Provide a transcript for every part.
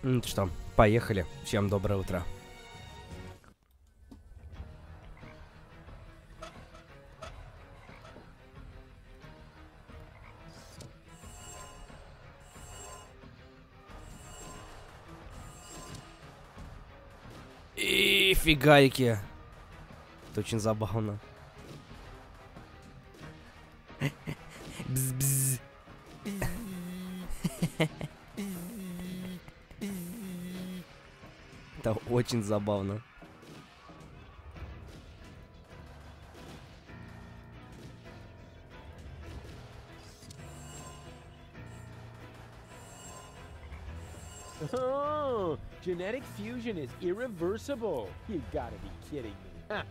Ну что, поехали. Всем доброе утро. И фигайки. Это очень забавно. Бз-бз. Это очень забавно. Oh, genetic fusion is irreversible. You gotta be kidding me.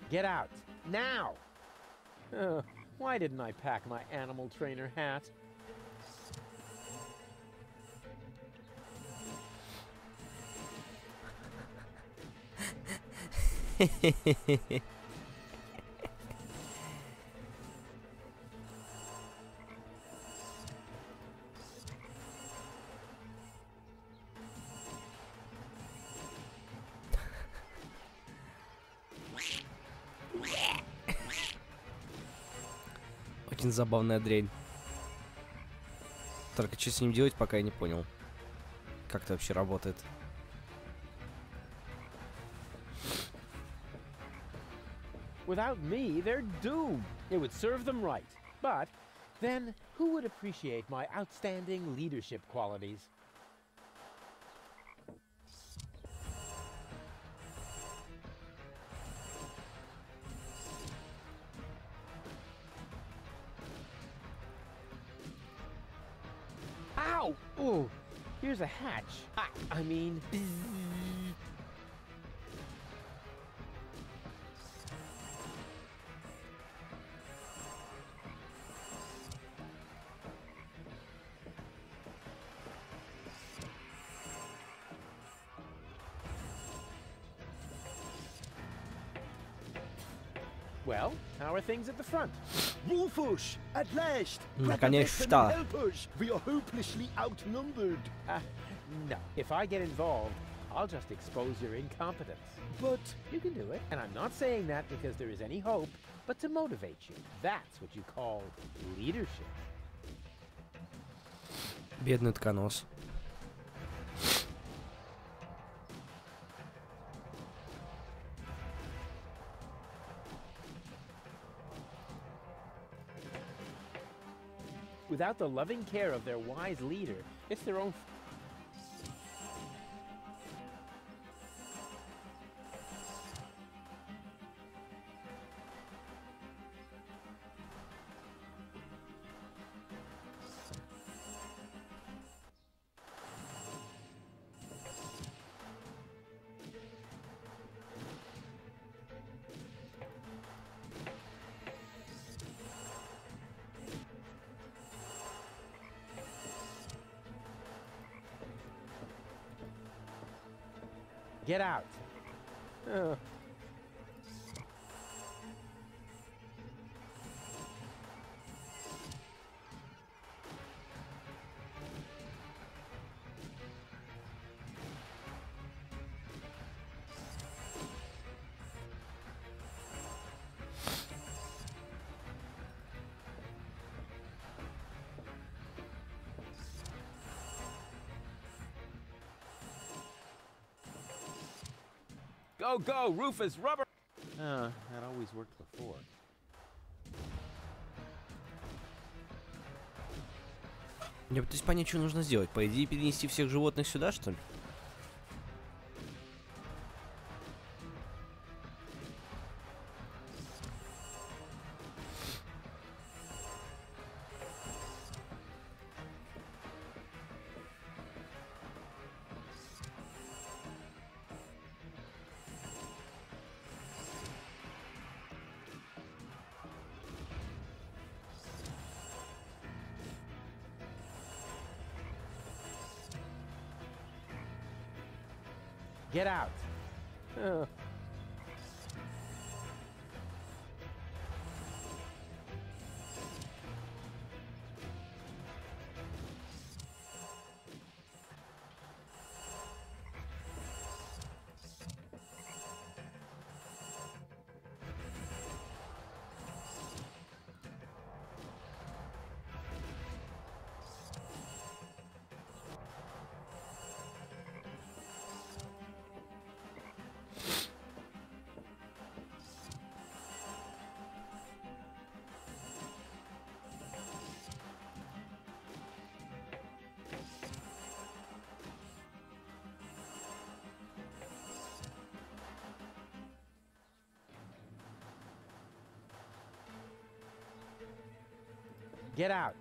Get out, now! Why didn't I pack my animal trainer hat? Очень забавная дрянь. Только что с ним делать, пока я не понял. Как это вообще работает. Without me, they're doomed. It would serve them right. But then, who would appreciate my outstanding leadership qualities? Ow! Ooh, here's a hatch. I mean... Well, how are things at the front? Wolfush, at last! Наконец-то. Help us! We are hopelessly outnumbered. No. If I get involved, I'll just expose your incompetence. But You can do it. And I'm not saying that because there is any hope, but to motivate you. That's what you call leadership. Бедный тканос. Without the loving care of their wise leader, it's their own... Get out. Go, go, Rufus, rubber! That always worked before. Я пытаюсь понять, что нужно сделать. По идее, перенести всех животных сюда, что ли? Get out. Get out.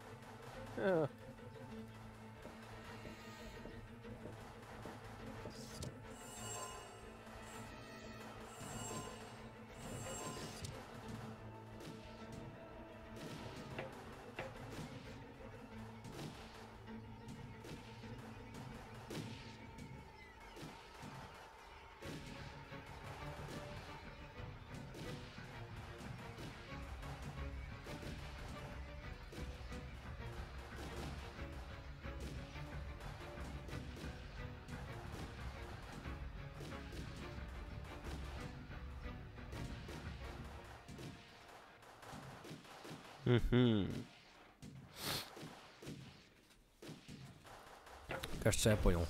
Кажется, я понял.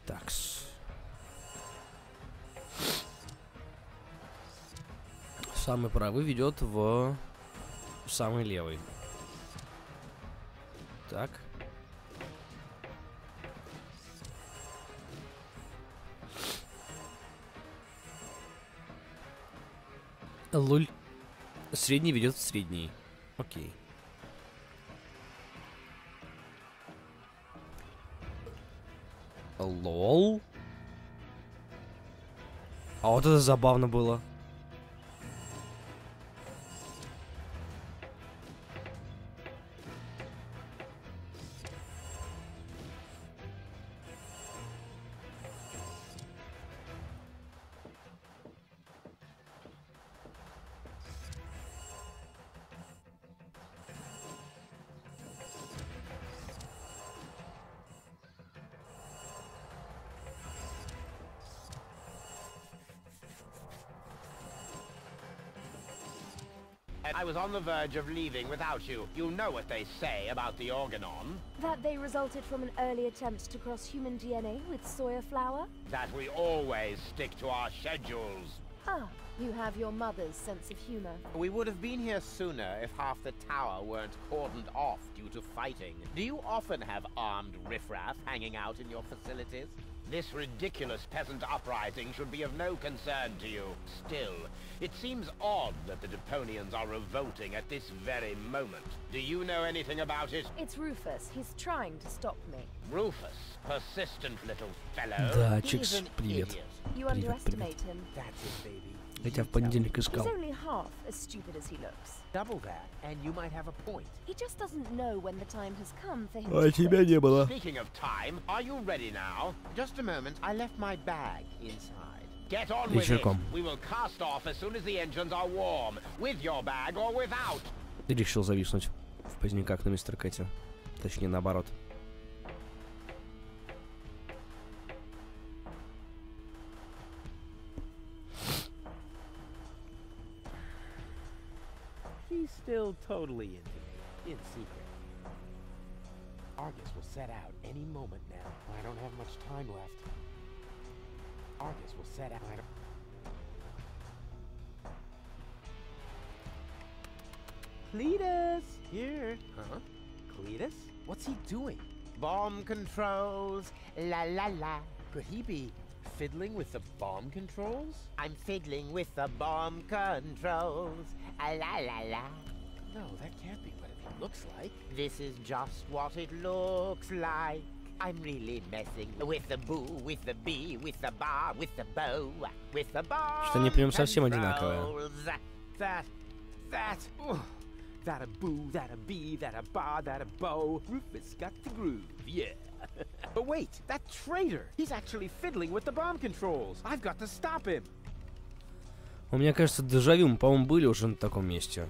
Такс. Самый правый ведет в самый левый. Так. Луль. Средний ведет в средний. Окей. Лол. А вот это забавно было. I was on the verge of leaving without you. You know what they say about the organon? That they resulted from an early attempt to cross human DNA with soya flour? That we always stick to our schedules. Ah, you have your mother's sense of humor. We would have been here sooner if half the tower weren't cordoned off due to fighting. Do you often have armed riffraff hanging out in your facilities? This ridiculous peasant uprising should be of no concern to you. Still, it seems odd that the Deponians are revolting at this very moment. Do you know anything about it? It's Rufus. He's trying to stop me. Rufus, persistent little fellow. Да, He Чикс, is an привет. idiot. You Привет, underestimate him. That's it, baby. Я тебя в понедельник He's искал. only half as stupid as he looks. Double that, and you might have a point. He just doesn't know when the time has come for him А to тебя quit. не было. Speaking of time, are you ready now? Just a moment, I left my bag inside. Get on with it. Вечерком. We will cast off as soon as the engines are warm, with your bag or without. Ты решил зависнуть в поздняках на мистер Кэти. Точнее, наоборот. He's still totally into me, in secret. Argus will set out any moment now. I don't have much time left. Argus will set out. Cletus! Here. Huh? Cletus? What's he doing? Bomb controls. La la la. Could he be fiddling with the bomb controls? I'm fiddling with the bomb controls. La la la. No, that can't be what it looks like. This is just what it looks like. I'm really messing with the boo, with the bee, with the bar, with the bow, with the bomb. Что они прям совсем одинаковые. That a boo, that a bee, that a bar, that a bow. Rufus got the groove, yeah. But wait, that traitor! He's actually fiddling with the bomb controls. I've got to stop him. У меня кажется, дежавю, мы, по-моему, были уже на таком месте.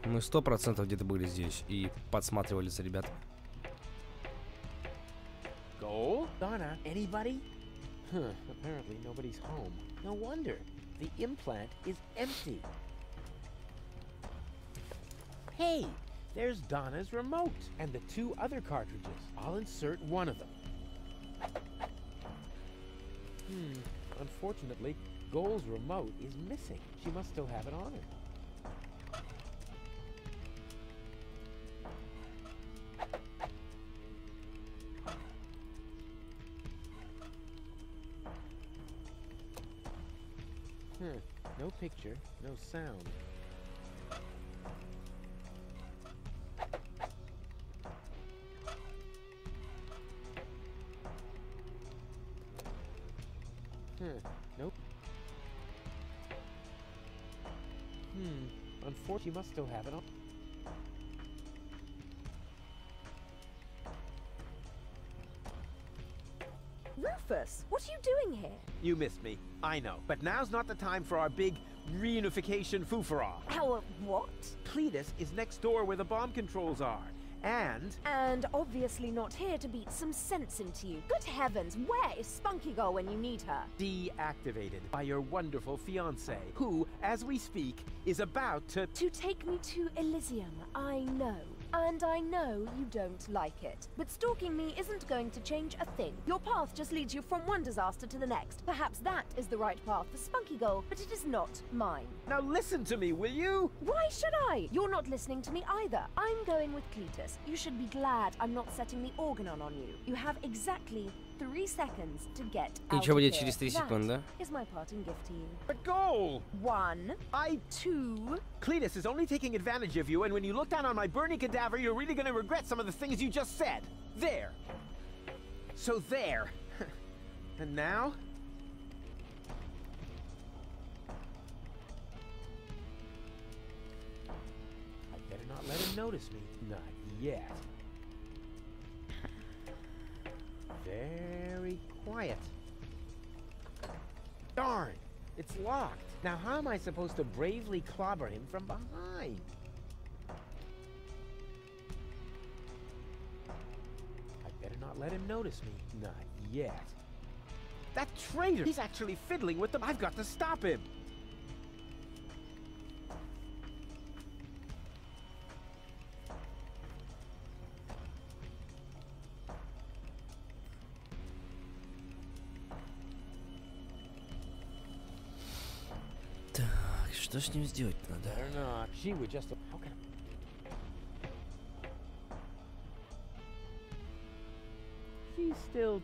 Мы 100% где-то были здесь и подсматривали за ребят. Goal? Donna, anybody? Huh, apparently nobody's home. No wonder. The implant is empty. Hey, there's Donna's remote and the 2 other cartridges. I'll insert one of them. Unfortunately, Goal's remote is missing. She must still have it on her. No picture, no sound. Nope. Unfortunately, you must still have it on. Rufus, what are you doing here? You missed me, I know. But now's not the time for our big reunification foo-for-all. Our what? Cletus is next door where the bomb controls are. And obviously not here to beat some sense into you. Good heavens, where is Spunky Girl when you need her? Deactivated by your wonderful fiancé, who, as we speak, is about to take me to Elysium, I know. And I know you don't like it. But stalking me isn't going to change a thing. Your path just leads you from one disaster to the next. Perhaps that is the right path for Spunky Girl, but it is not mine. Now listen to me, will you? Why should I? You're not listening to me either. I'm going with Cletus. You should be glad I'm not setting the organon on you. You have exactly 3 seconds to get out Ничего of будет here. через 3 секунды. That is my parting gift to you. But Goal! 1, 2... Cletus is only taking advantage of you, and when you look down on my burning cadaver, you're really gonna regret some of the things you just said. There. So there. And now? I better not let him notice me. Not yet. Very quiet. Darn! It's locked. Now how am I supposed to bravely clobber him from behind? I better not let him notice me. Not yet. That traitor! He's actually fiddling with them. I've got to stop him! Что с ним сделать надо? Better not. She would just... How can I... She's still...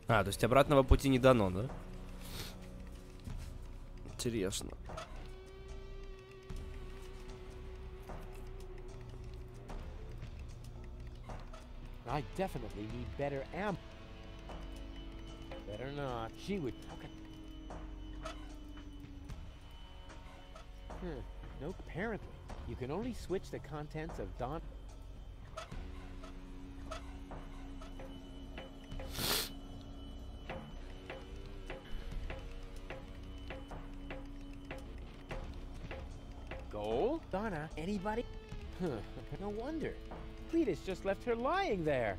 А, то есть обратного пути не дано, да? Интересно. I definitely need better ammo. Better not. She would... Okay. Nope. Apparently, you can only switch the contents of Don... Goal? Donna, anybody? No wonder. Cletus just left her lying there.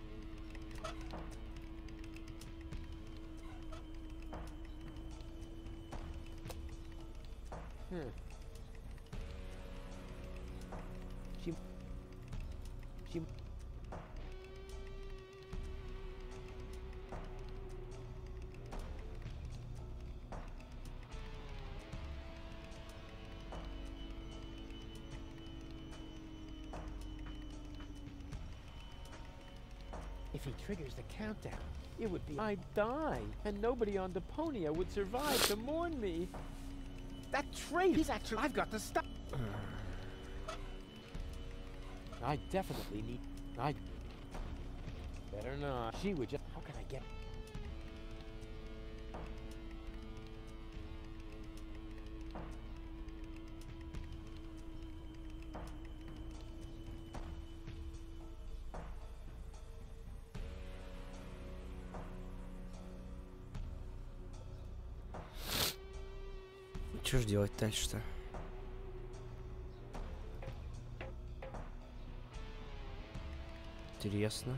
She... If he triggers the countdown, it would be I'd die, and nobody on Deponia would survive to mourn me. That traitor! He's actually... I've got to stop... I definitely need... I... Better not. She would just... How can I get... Что ж делать дальше-то? Интересно.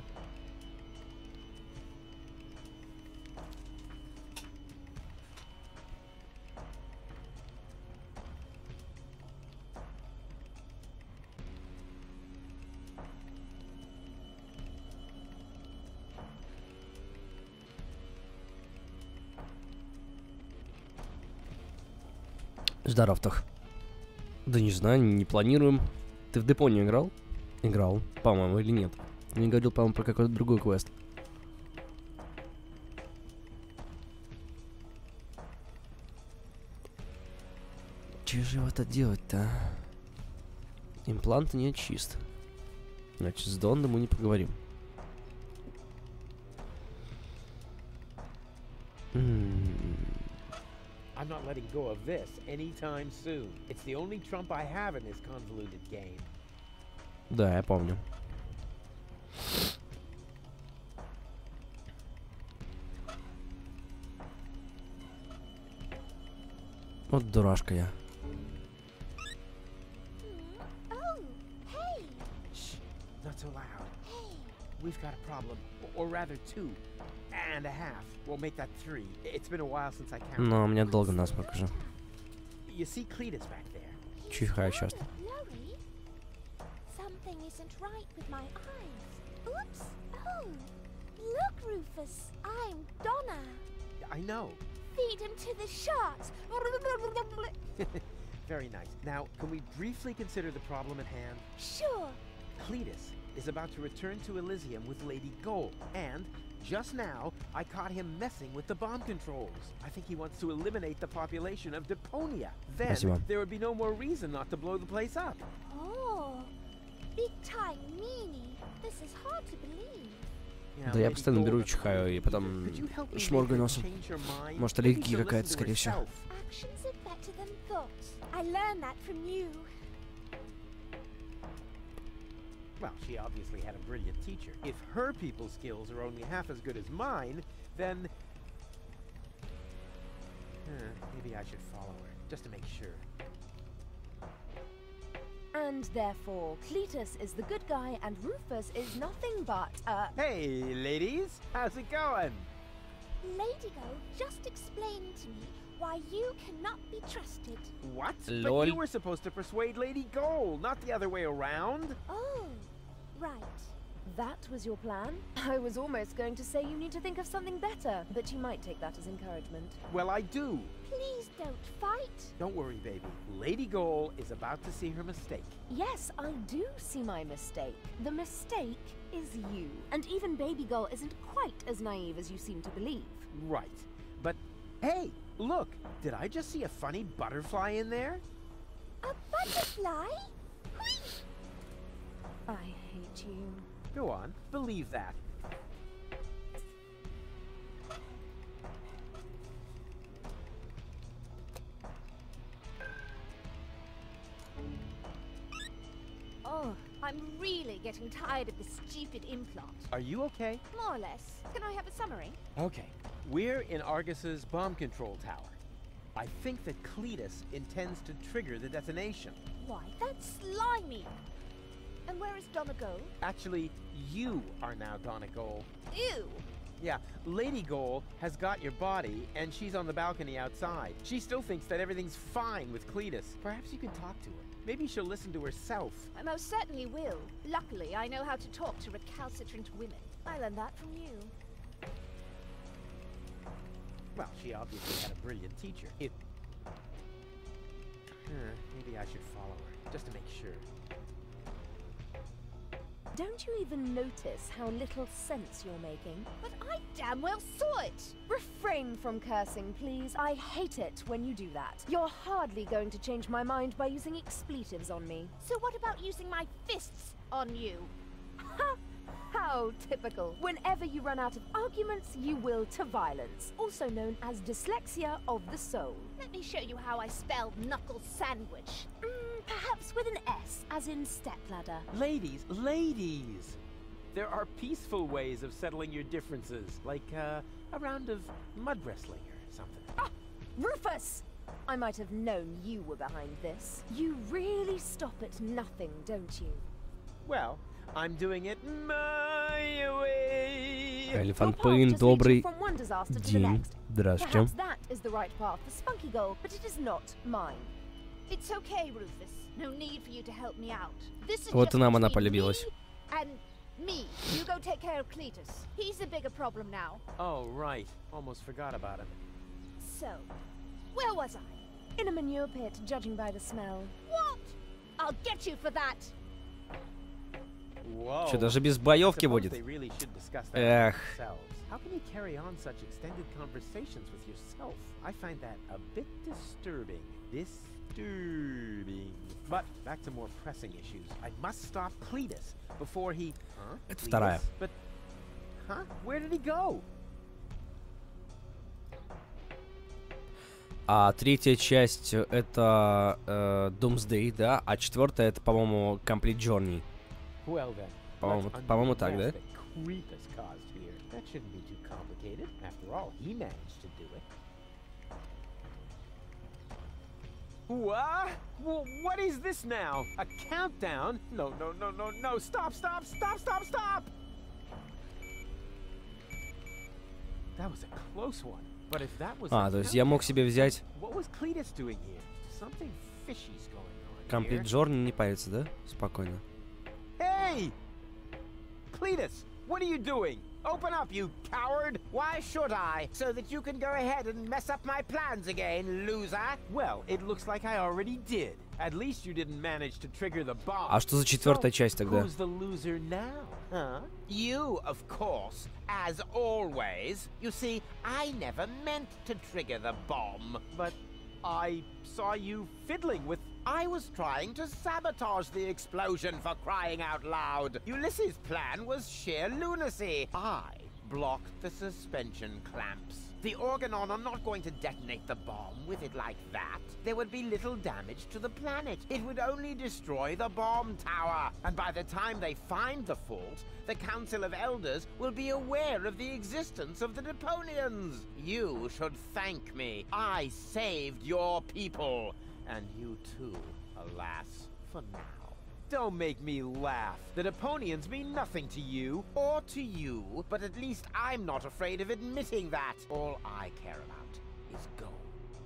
Здоров, Тох. Да не знаю, не планируем. Ты в Депонию играл? Играл, по-моему, или нет? Не говорил, по-моему, про какой-то другой квест. Че же его-то делать-то? Имплант не чист. Значит, с Доном мы не поговорим. I'm not letting go of this anytime soon. It's the only trump I have in this convoluted game. Да, я помню. Вот дурашка я. Oh, hey! Shh, not so loud. We've got a problem, or rather two and a half. We'll make that three. It's been a while since I counted. Но у меня долго насморк уже. You see Cletus back there? Чихаю часто. Blurry? Something isn't right with my eyes. Oops! Oh! Look, Rufus! I'm Donna! I know. Feed him to the sharks! Very nice. Now, can we briefly consider the problem at hand? Sure! Cletus is about to return to Elysium with Lady Gold, and just now, I caught him messing with the bomb controls. I think he wants to eliminate the population of Deponia. Then, Спасибо. there would be no more reason not to blow the place up. Oh! Big time meanie! This is hard to believe. Yeah, Да я Lady постоянно Gold беру, and чихаю, и Lady, потом could you help me шморгаю make her носом. change her mind? Может, Maybe аллергия she'll какая-то, listen to скорее всего. herself. Actions are better than thoughts. I learned that from you. Well, she obviously had a brilliant teacher. If her people skills are only half as good as mine, then... maybe I should follow her, just to make sure. And therefore, Cletus is the good guy and Rufus is nothing but, Hey, ladies! How's it going? Ladygo just explained to me why you cannot be trusted. What? Lol. But you were supposed to persuade Lady Gold, not the other way around. Oh, right. That was your plan? I was almost going to say you need to think of something better, but you might take that as encouragement. Well, I do. Please don't fight. Don't worry, baby. Lady Gold is about to see her mistake. Yes, I do see my mistake. The mistake is you. And even Baby Girl isn't quite as naive as you seem to believe. Right. But, hey, look! Did I just see a funny butterfly in there? A butterfly? I hate you. Go on, believe that. Oh, I'm really getting tired of this stupid implant. Are you okay? More or less. Can I have a summary? Okay. We're in Argus's bomb control tower. I think that Cletus intends to trigger the detonation. Why, that's slimy. And where is Donegal? Actually, you are now Donna Gold. Ew. Yeah, Lady Gold has got your body, and she's on the balcony outside. She still thinks that everything's fine with Cletus. Perhaps you can talk to her. Maybe she'll listen to herself. I most certainly will. Luckily, I know how to talk to recalcitrant women. I learned that from you. Well, she obviously had a brilliant teacher. Maybe I should follow her, just to make sure. Don't you even notice how little sense you're making? But I damn well saw it. Refrain from cursing, please. I hate it when you do that. You're hardly going to change my mind by using expletives on me. So what about using my fists on you? Ha! How typical. Whenever you run out of arguments, you will to violence, also known as dyslexia of the soul. Let me show you how I spell knuckle sandwich. Perhaps with an S, as in stepladder. Ladies, ladies! There are peaceful ways of settling your differences, like a round of mud wrestling or something. Ah! Rufus! I might have known you were behind this. You really stop at nothing, don't you? Well, I'm doing it my way. Элефант Your path Пейн, just leads you добрый from one disaster to the день. next. Здравствуйте. Perhaps that is the right path for Spunky Goal, but it is not mine. It's okay, Rufus. No need for you to help me out. This is Вот just и нам она between полюбилась. me and me. You go take care of Cletus. He's a bigger problem now. Oh, right. Almost forgot about him. So, where was I? In a manure pit, judging by the smell. What? I'll get you for that. Whoa. Что, даже без боевки Suppose будет? they really should discuss that Эх. among themselves. How can you carry on such extended conversations with yourself? I find that a bit disturbing. Disturbing. But back to more pressing issues. I must stop Cletus before he... Huh? Это вторая. But... Huh? Where did he go? А третья часть это Doomsday, да? А четвертая это, по-моему, Complete Journey. Well then, По-моему, так, да? Creepus caused here. That shouldn't be too complicated. After all, he managed to do it. What? Well, what is this now? A countdown? No, no, no, no, no. Stop, stop, stop, stop, stop! That was a close one. But if that was А, то есть я мог себе взять what was Cletus doing here? Something fishy's going on Complete here. Journey, не париться, да? Спокойно. Hey! Cletus, what are you doing? Open up, you coward! Why should I? So that you can go ahead and mess up my plans again, loser? Well, it looks like I already did. At least you didn't manage to trigger the bomb. А что за четвертая часть тогда? Who's the loser now, huh? You, of course, as always. You see, I never meant to trigger the bomb. But I saw you fiddling with... I was trying to sabotage the explosion, for crying out loud. Ulysses' plan was sheer lunacy. I blocked the suspension clamps. The Organon are not going to detonate the bomb with it like that. There would be little damage to the planet. It would only destroy the bomb tower. And by the time they find the fault, the Council of Elders will be aware of the existence of the Deponians. You should thank me. I saved your people. And you too, alas, for now. Don't make me laugh. The Deponians mean nothing to you. Or to you, but at least I'm not afraid of admitting that. All I care about is gold.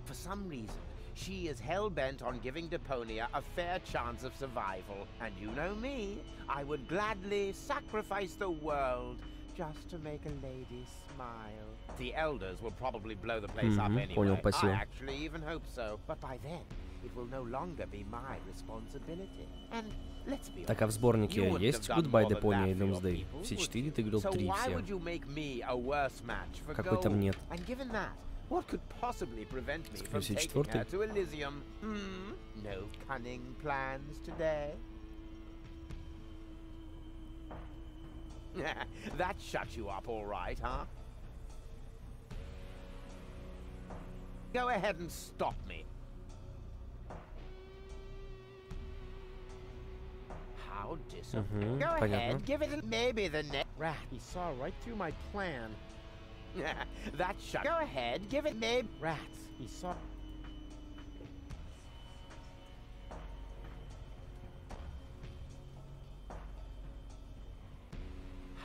For some reason, she is hell-bent on giving Deponia a fair chance of survival. And you know me, I would gladly sacrifice the world just to make a lady smile. The Elders will probably blow the place up anyway. Понял, I спасибо. actually even hope so. But by then, it will no longer be my responsibility. And let's be Так, а в honest, сборнике you wouldn't есть have done Goodbye more than Deponia и that for your Doomsday? people, Все would четыре, you? ты говорил So три why все. would you make me a worse match for Какой там gold? нет? And given that, what could possibly prevent me from Скорее taking четвертый. her to Elysium? No cunning plans today? That shut you up all right, huh? Go ahead and stop me. How disappointing. Go понятно. ahead, give it a... Maybe the next... Rat, he saw right through my plan. That shut... Go ahead, give it... Maybe... Rats, he saw...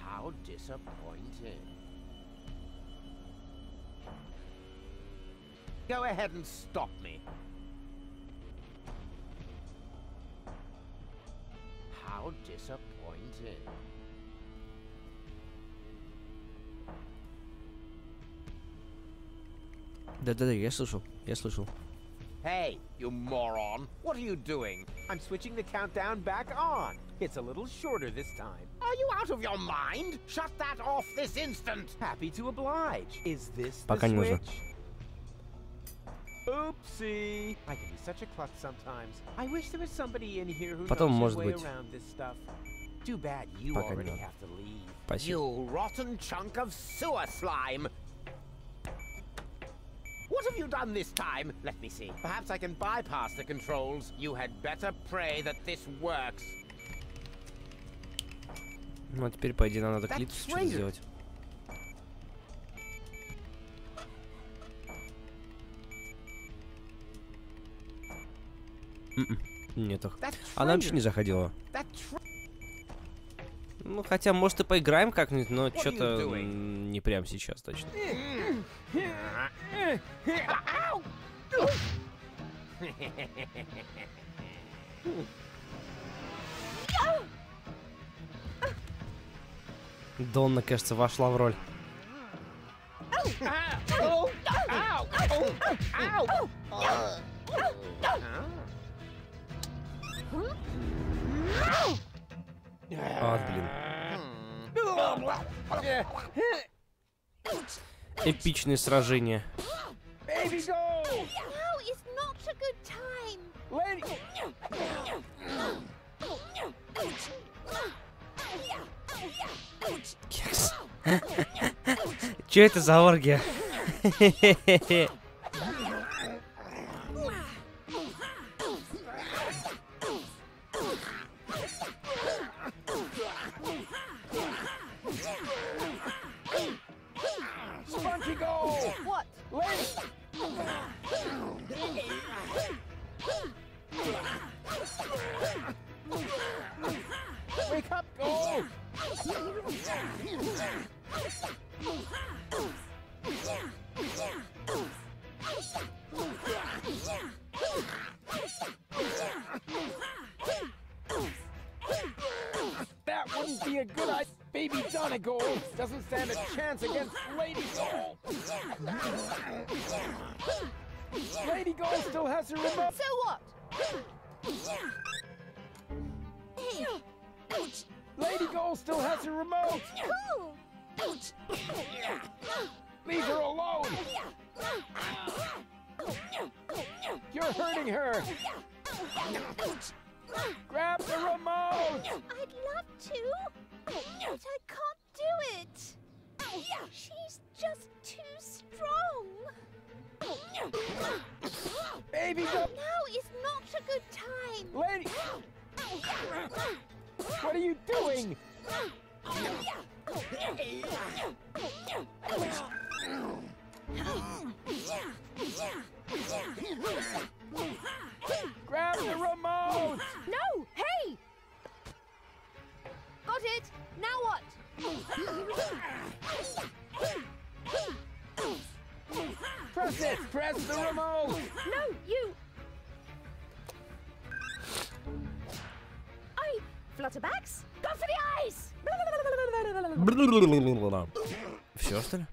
How disappointing. Go ahead and stop me. How disappointing. Да-да-да, я слышал, я слышал. Hey, you moron. What are you doing? I'm switching the countdown back on. It's a little shorter this time. Are you out of your mind? Shut that off this instant. Happy to oblige. Is this Пока the не нужно. switch? Oopsie. I can be such a klutz sometimes. I wish there was somebody in here who Потом, knows может his way быть. around this stuff. Too bad you Пока не already надо. have to leave. Спасибо. You rotten chunk of sewer slime. What have you done this time? Let me see. Perhaps I can bypass the controls. You had better pray that this works. Ну а теперь, по идее, нам надо клипс что-то сделать. Нету. Она вообще не заходила. Ну, хотя, может, и поиграем как-нибудь, но что-то не прямо сейчас, точно. Донна, кажется, вошла в роль. А, блин. Эпичные сражения. Кекс. Чё это за оргия? Be a good idea. Baby Donegal doesn't stand a chance against Lady Goal. Lady Goal still has her remote. So what? Lady Goal still has her remote. Leave her alone. You're hurting her. Grab the remote. I'd love to, but I can't do it. She's just too strong. Baby, go. Now is not a good time. Lady. What are you doing? Grab the remote! No! Hey! Got it! Now what? Press it! Press the remote! No, you! Flutterbacks? Go for the eyes! Все, что ли?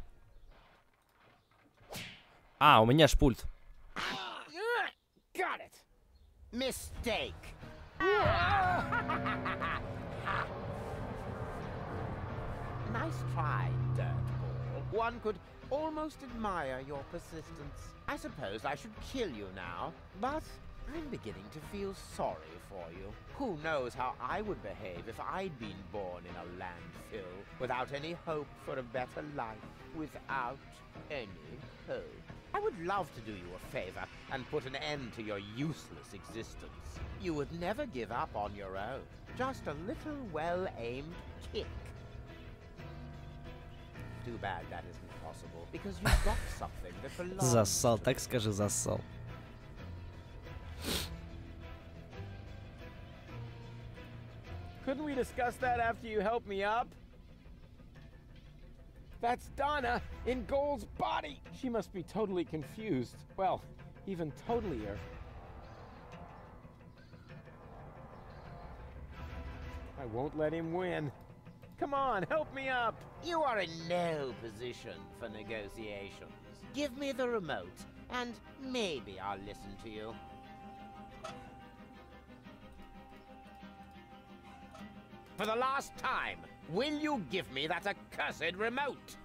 А, у меня ж пульт. Got it! Mistake. Nice try, Dirtball. One could almost admire your persistence. I suppose I should kill you now, but I'm beginning to feel sorry for you. Who knows how I would behave if I'd been born in a landfill, without any hope for a better life, without any hope. I would love to do you a favor and put an end to your useless existence. You would never give up on your own. Just a little well-aimed kick. Too bad that isn't possible, because you've got something that belongs Зассал, to так скажи, зассал. Couldn't we discuss that after you helped me up? That's Donna in Gold's body. She must be totally confused. Well, even totalier. I won't let him win. Come on, help me up. You are in no position for negotiations. Give me the remote, and maybe I'll listen to you. For the last time, will you give me that accursed remote?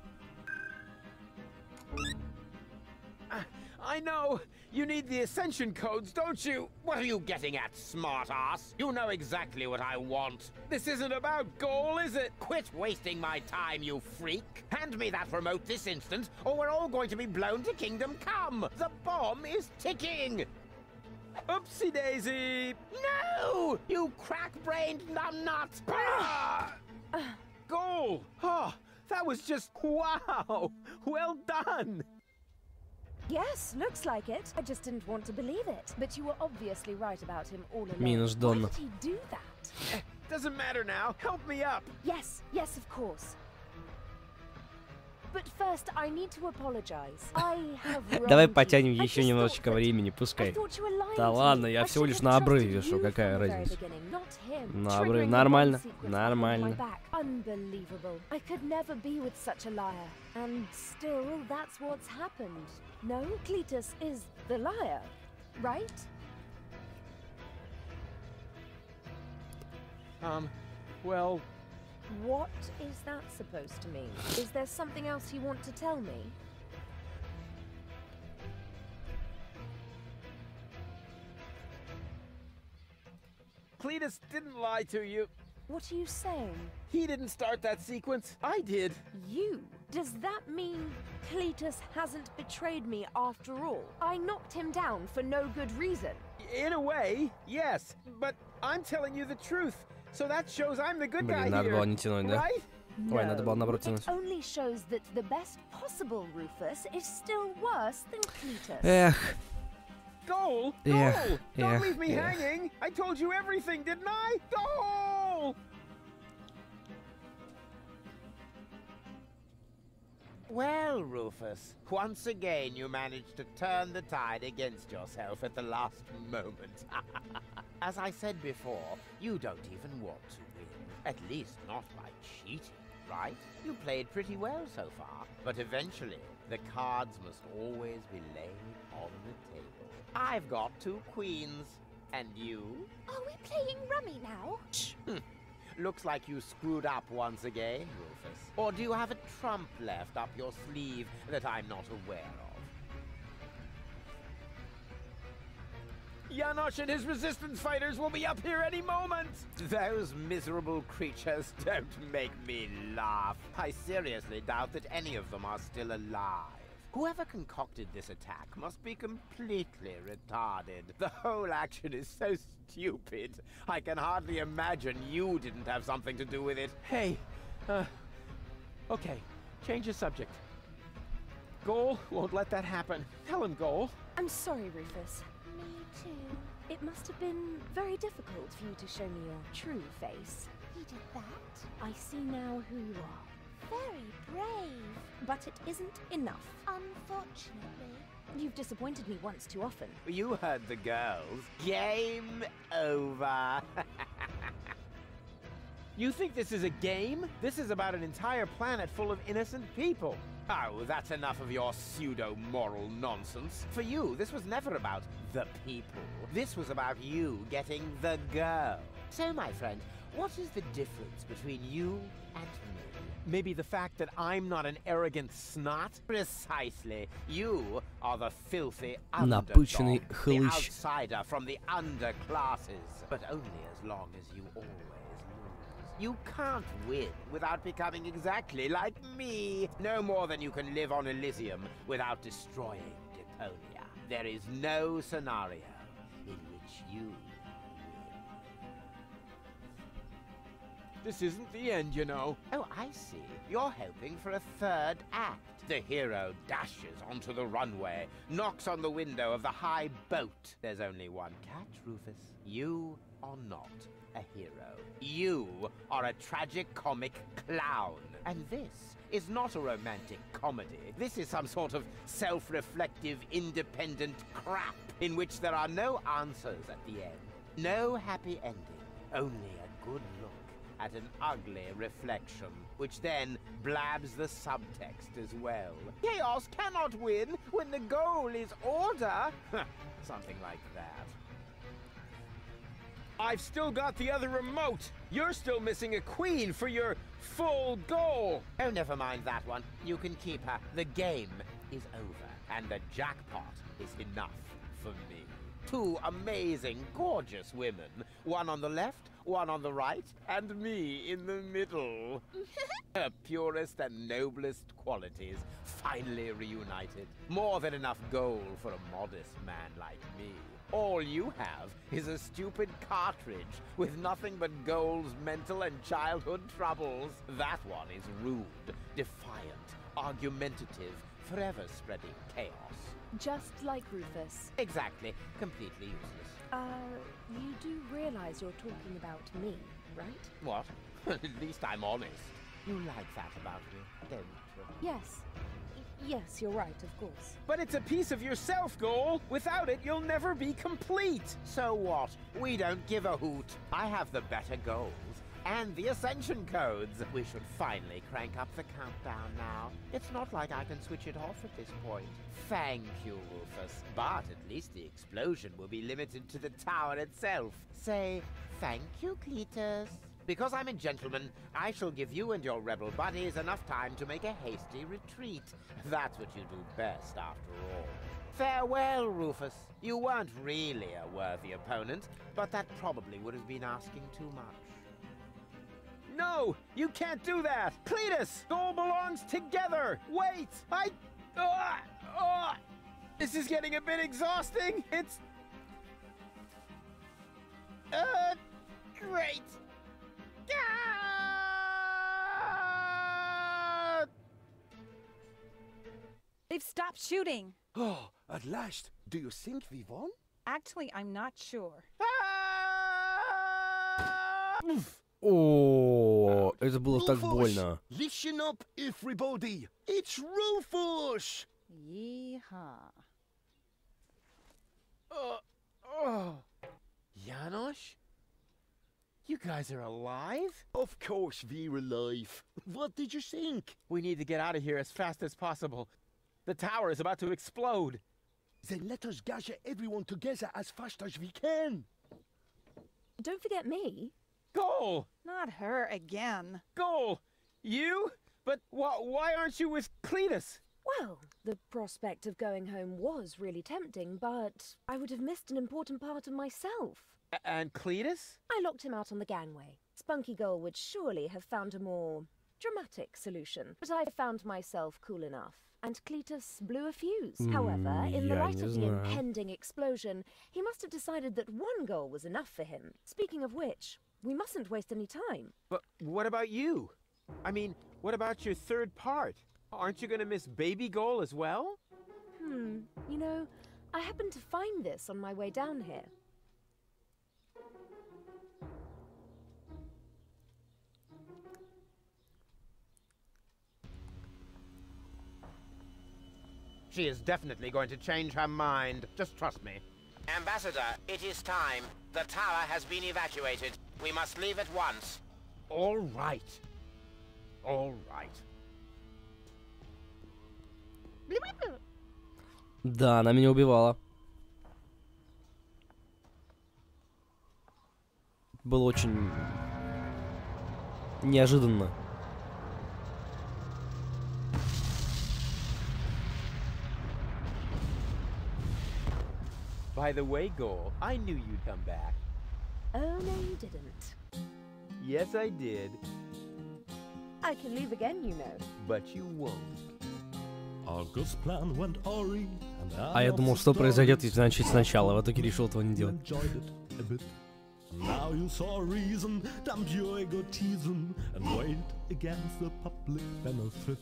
I know. You need the ascension codes, don't you? What are you getting at, smartass? You know exactly what I want. This isn't about Goal, is it? Quit wasting my time, you freak. Hand me that remote this instant, or we're all going to be blown to Kingdom Come. The bomb is ticking. Oopsie daisy! No! You crack-brained numbnut! Goal! Oh, that was just wow! Well done! Yes, looks like it. I just didn't want to believe it. But you were obviously right about him all along. Минус Why Донна. did he do that? Doesn't matter now. Help me up. Yes, yes, of course. But first, I need to apologize. I have Давай wronged потянем you. I еще just немножечко thought that- времени, I пускай. thought you were lying Да to me. ладно, я I всего should лишь have на обрыве trusted вешу, you какая from the very разница. beginning, not him. На Triggering обрыве the нормально, bomb secrets нормально. behind my back. Unbelievable. I could never be with such a liar. And still, that's what's happened. No, Cletus is the liar, right? Well, What is that supposed to mean? Is there something else you want to tell me? Cletus didn't lie to you. What are you saying? He didn't start that sequence. I did. You? Does that mean Cletus hasn't betrayed me after all? I knocked him down for no good reason. In a way, yes. But I'm telling you the truth. So that shows I'm the good guy Блин, надо here. было не тянуть, да? Right? Ой, надо было наоборот it тянуть. only shows that the best possible Rufus is still worse than Cletus. Эх, Goal! Эх, Goal! Don't эх, leave me эх. hanging! I told you everything, didn't I? Goal! Well, Rufus, once again you managed to turn the tide against yourself at the last moment. As I said before, you don't even want to win. At least not by cheating, right? You played pretty well so far, but eventually the cards must always be laid on the table. I've got 2 queens, and you? Are we playing rummy now? Looks like you screwed up once again, Rufus. Or do you have a trump left up your sleeve that I'm not aware of? Janosch and his resistance fighters will be up here any moment! Those miserable creatures don't make me laugh. I seriously doubt that any of them are still alive. Whoever concocted this attack must be completely retarded. The whole action is so stupid. I can hardly imagine you didn't have something to do with it. Hey, okay, change the subject. Goal won't let that happen. Tell him, Goal. I'm sorry, Rufus. Me too. It must have been very difficult for you to show me your true face. He did that? I see now who you are. Very brave. But it isn't enough. Unfortunately. You've disappointed me once too often. You heard the girls. Game over. You think this is a game? This is about an entire planet full of innocent people. Oh, that's enough of your pseudo-moral nonsense. For you, this was never about the people. This was about you getting the girl. So, my friend, what is the difference between you and me? Maybe the fact that I'm not an arrogant snot? Precisely. You are the filthy underdog, Напыщенный the хлыщ. outsider from the underclasses. But only as long as you always lose. You can't win without becoming exactly like me. No more than you can live on Elysium without destroying Deponia. There is no scenario in which you win. This isn't the end, you know. Oh, I see. You're hoping for a 3rd act. The hero dashes onto the runway, knocks on the window of the high boat. There's only one catch, Rufus. You are not a hero. You are a tragic comic clown. And this is not a romantic comedy. This is some sort of self-reflective, independent crap in which there are no answers at the end. No happy ending, only a good look at an ugly reflection, which then blabs the subtext as well. Chaos cannot win when the goal is order. Something like that. I've still got the other remote. You're still missing a queen for your full goal. Oh, never mind that one. You can keep her. The game is over, and the jackpot is enough for me. 2 amazing, gorgeous women. One on the left, one on the right, and me in the middle. Her purest and noblest qualities finally reunited. More than enough gold for a modest man like me. All you have is a stupid cartridge with nothing but Goal's mental and childhood troubles. That one is rude, defiant, argumentative, forever spreading chaos. Just like Rufus. Exactly. Completely useless. You do realize you're talking about me, right? What? At least I'm honest. You like that about me, don't you? Yes. Yes, you're right, of course. But it's a piece of yourself, Goal. Without it, you'll never be complete. So what? We don't give a hoot. I have the better goals and the ascension codes. We should finally crank up the countdown now. It's not like I can switch it off at this point. Thank you, Rufus. But at least the explosion will be limited to the tower itself. Say thank you, Cletus. Because I'm a gentleman, I shall give you and your rebel buddies enough time to make a hasty retreat. That's what you do best, after all. Farewell, Rufus. You weren't really a worthy opponent, but that probably would have been asking too much. No! You can't do that! Cletus! Goal belongs together! Wait! This is getting a bit exhausting! It's... great! They've stopped shooting. Oh, at last. Do you think we won? Actually, I'm not sure. О, это было так больно. Listen up, everybody. It's Rufus. Yeehaw. Janosch? You guys are alive? Of course we're alive. What did you think? We need to get out of here as fast as possible. The tower is about to explode. Then let us gather everyone together as fast as we can. Don't forget me. Goal! Not her again. Goal! You? But why aren't you with Cletus? Well, the prospect of going home was really tempting, but I would have missed an important part of myself. And Cletus? I locked him out on the gangway. Spunky Gull would surely have found a more dramatic solution, but I found myself cool enough, and Cletus blew a fuse. However, in the light of the impending explosion, he must have decided that one goal was enough for him. Speaking of which, we mustn't waste any time. But what about you? I mean, what about your third part? Aren't you gonna miss Baby Goal as well? You know, I happened to find this on my way down here. She is definitely going to change her mind. Just trust me. Ambassador, it is time. The tower has been evacuated. We must leave at once. All right. All right. Да, она меня убивала. Было очень неожиданно. By the way, Goal, I knew you'd come back. Oh, no, you didn't. Yes, I did. I can leave again, you know. But you won't. А я думал, что произойдет, если начать сначала. В итоге решил этого не делать. Now you saw a reason, dump your egotism and wait against the public benefit.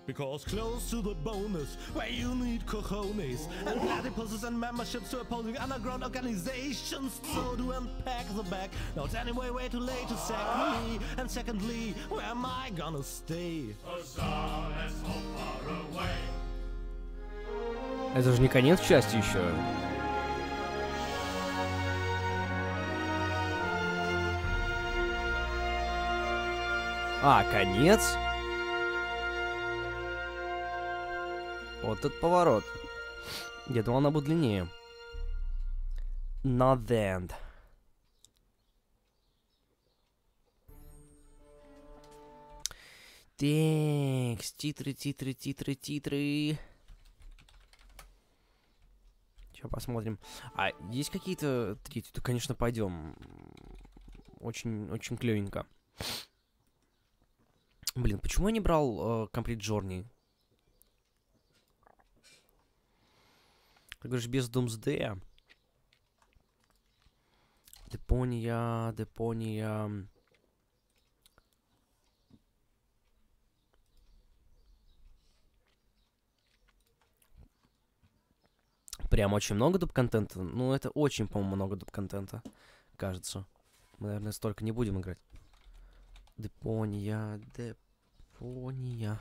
Because close to the bonus, where you need cojones and platypuses and memberships to opposing underground organizations. So to unpack the bag, now it's anyway way too late to sack me. And secondly, where am I gonna stay? Это же не конец части еще. А, конец? Вот этот поворот. Я думал, она будет длиннее. Not the end. Так, титры. Сейчас посмотрим. А есть какие-то третьи? Да, конечно, пойдем. Очень клевенько. Блин, почему я не брал Complete Journey? Ты говоришь, без Doomsday. Deponia. Прям очень много доп-контента. Ну, это очень, по-моему, много доп-контента. Кажется. Мы, наверное, столько не будем играть. Депония, Депония.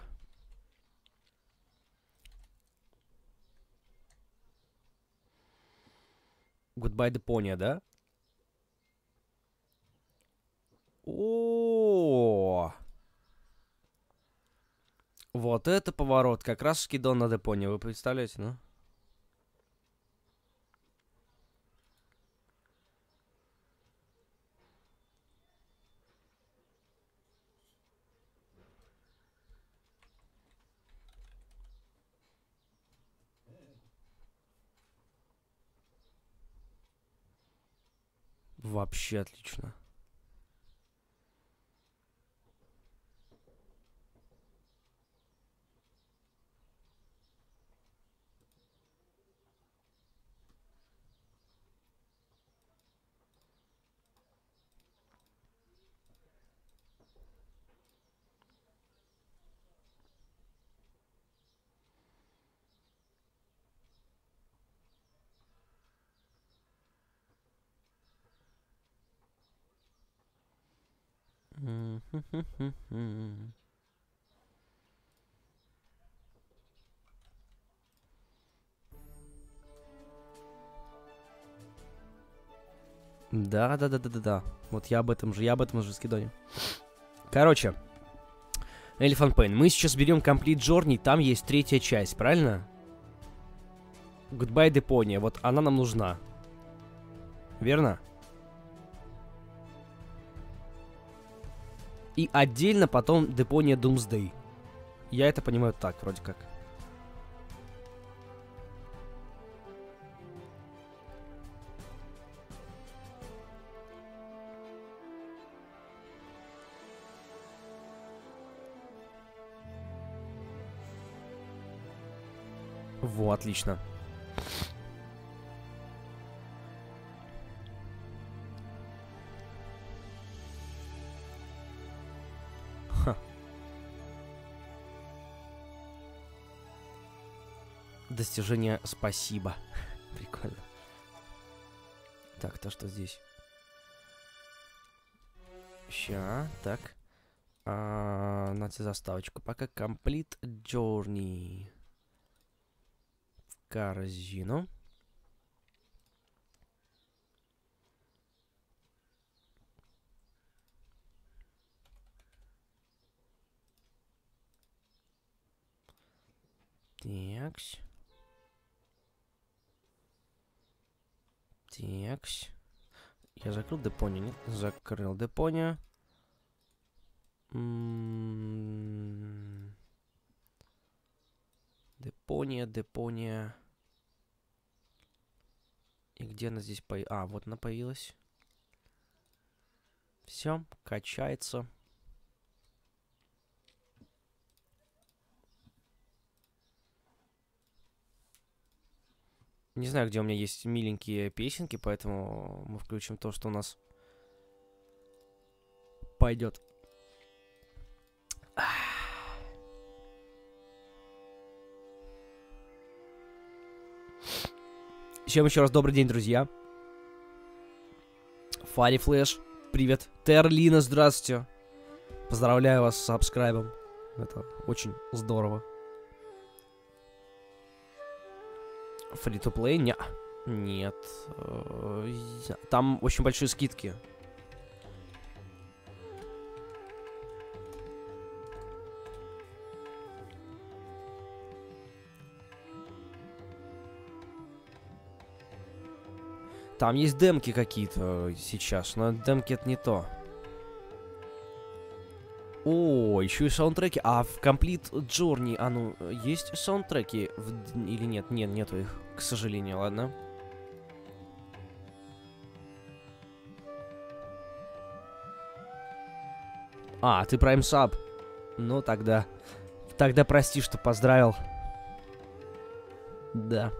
Goodbye, Deponia, да? О, вот это поворот. Как раз скидон на Депония. Вы представляете, ну? Вообще отлично. Да. Вот я об этом же скидоне. Короче, Elephant Pain. Мы сейчас берем Complete Journey, там есть 3-я часть, правильно? Goodbye, Deponia. Вот она нам нужна. Верно? И отдельно потом Deponia Doomsday. Я это понимаю так, вроде как. Во, отлично. Ха. Достижение спасибо. Прикольно. Так, то что здесь? Ща, так. Нате заставочку. Пока Complete Journey. Корзину. Такс. Такс. Я закрыл Депонию, нет? Закрыл Депонию. Депония. И где она здесь появилась? А, вот она появилась. Все, качается. Не знаю, где у меня есть миленькие песенки, поэтому мы включим то, что у нас пойдет. Всем еще раз добрый день, друзья. Фари Флэш, привет. Терлина, здравствуйте. Поздравляю вас с сабскрайбом. Это очень здорово. Фри-то-плей? Нет. Там очень большие скидки. Там есть демки какие-то сейчас, но демки это не то. О, еще и саундтреки. А в Complete Journey, есть саундтреки или нет? Нет, нету их, к сожалению, ладно. А, ты Prime Sub. Ну, тогда прости, что поздравил. Да.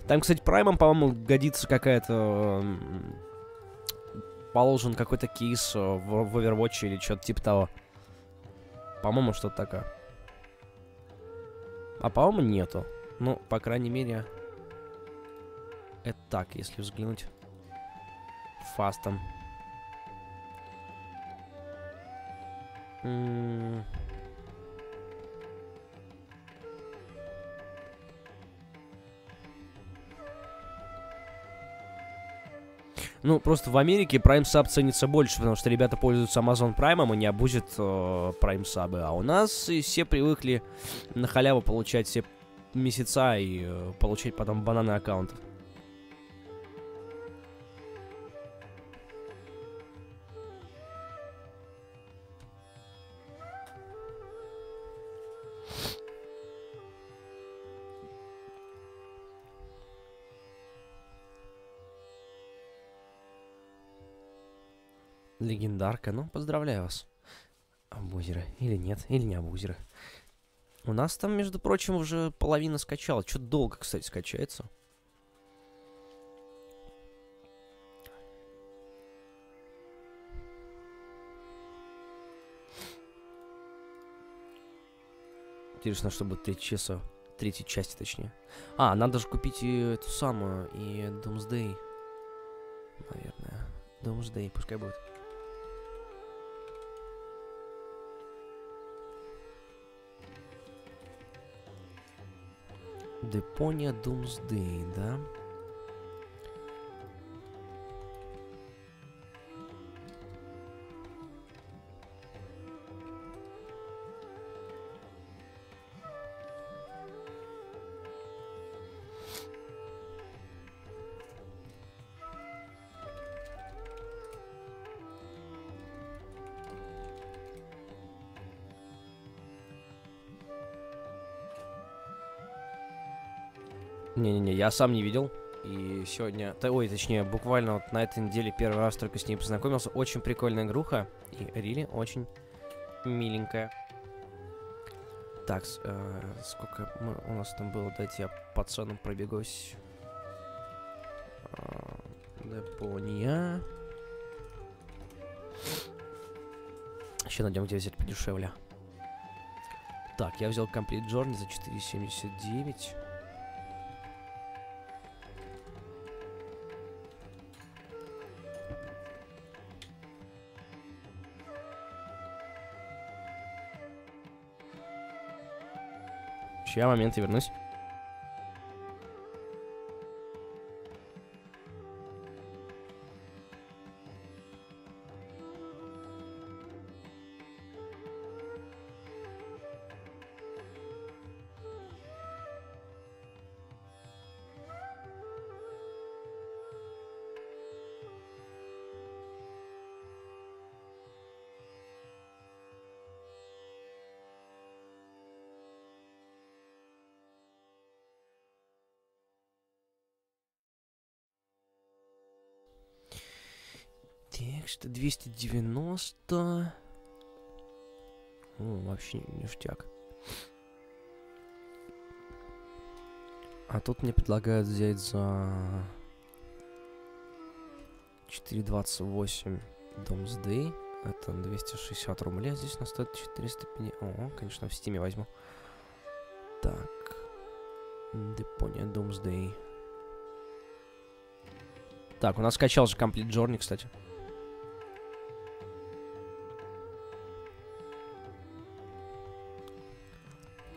Там, кстати, праймом, по-моему, годится какая-то... Положен какой-то кейс в Overwatch или что-то типа того. По-моему, что-то такое. А по-моему, нету. Ну, по крайней мере... Это так, если взглянуть фастом. Ну, просто в Америке Prime Sub ценится больше, потому что ребята пользуются Amazon Prime, и не обузят Prime Sub. А у нас и все привыкли на халяву получать все месяца и получать потом бананы аккаунтов. Легендарка, ну, поздравляю вас. Абузеры. Или нет, или не абузеры. У нас там, между прочим, уже половина скачала. Чё-то долго, кстати, скачается. Интересно, что будет третьей части, точнее. А, надо же купить и эту самую, и Doomsday. Наверное. Doomsday, пускай будет. Deponia Doomsday, да? Не-не-не, я сам не видел. И сегодня... Ой, точнее, буквально вот на этой неделе первый раз только с ней познакомился. Очень прикольная игруха. И Рили очень миленькая. Так, сколько у нас там было? Дайте я по ценам пробегусь. Deponia. Еще найдем, где взять подешевле. Так, я взял Complete Journey за 4,79. Сейчас, момент, я вернусь. Так, что 290. О, вообще ништяк. А тут мне предлагают взять за 4,28 Doomsday. Это 260 рублей. Здесь у нас стоит 450. О, конечно, в Стиме возьму. Так. Deponia Doomsday. Так, у нас скачался Complete Journey, кстати.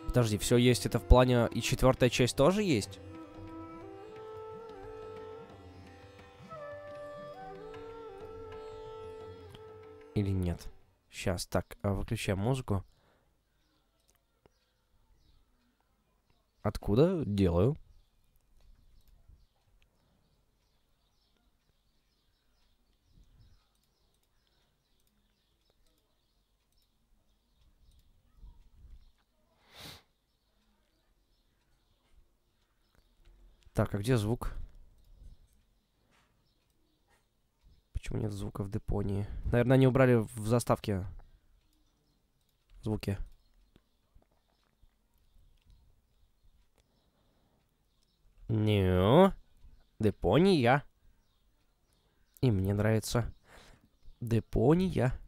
Подожди, все есть, это в плане... И четвертая часть тоже есть? Или нет? Сейчас, так, выключаем музыку. Откуда? Делаю. Так, а где звук? Почему нет звука в Депонии? Наверное, они убрали в заставке звуки. Не, Депония. И мне нравится. Депония.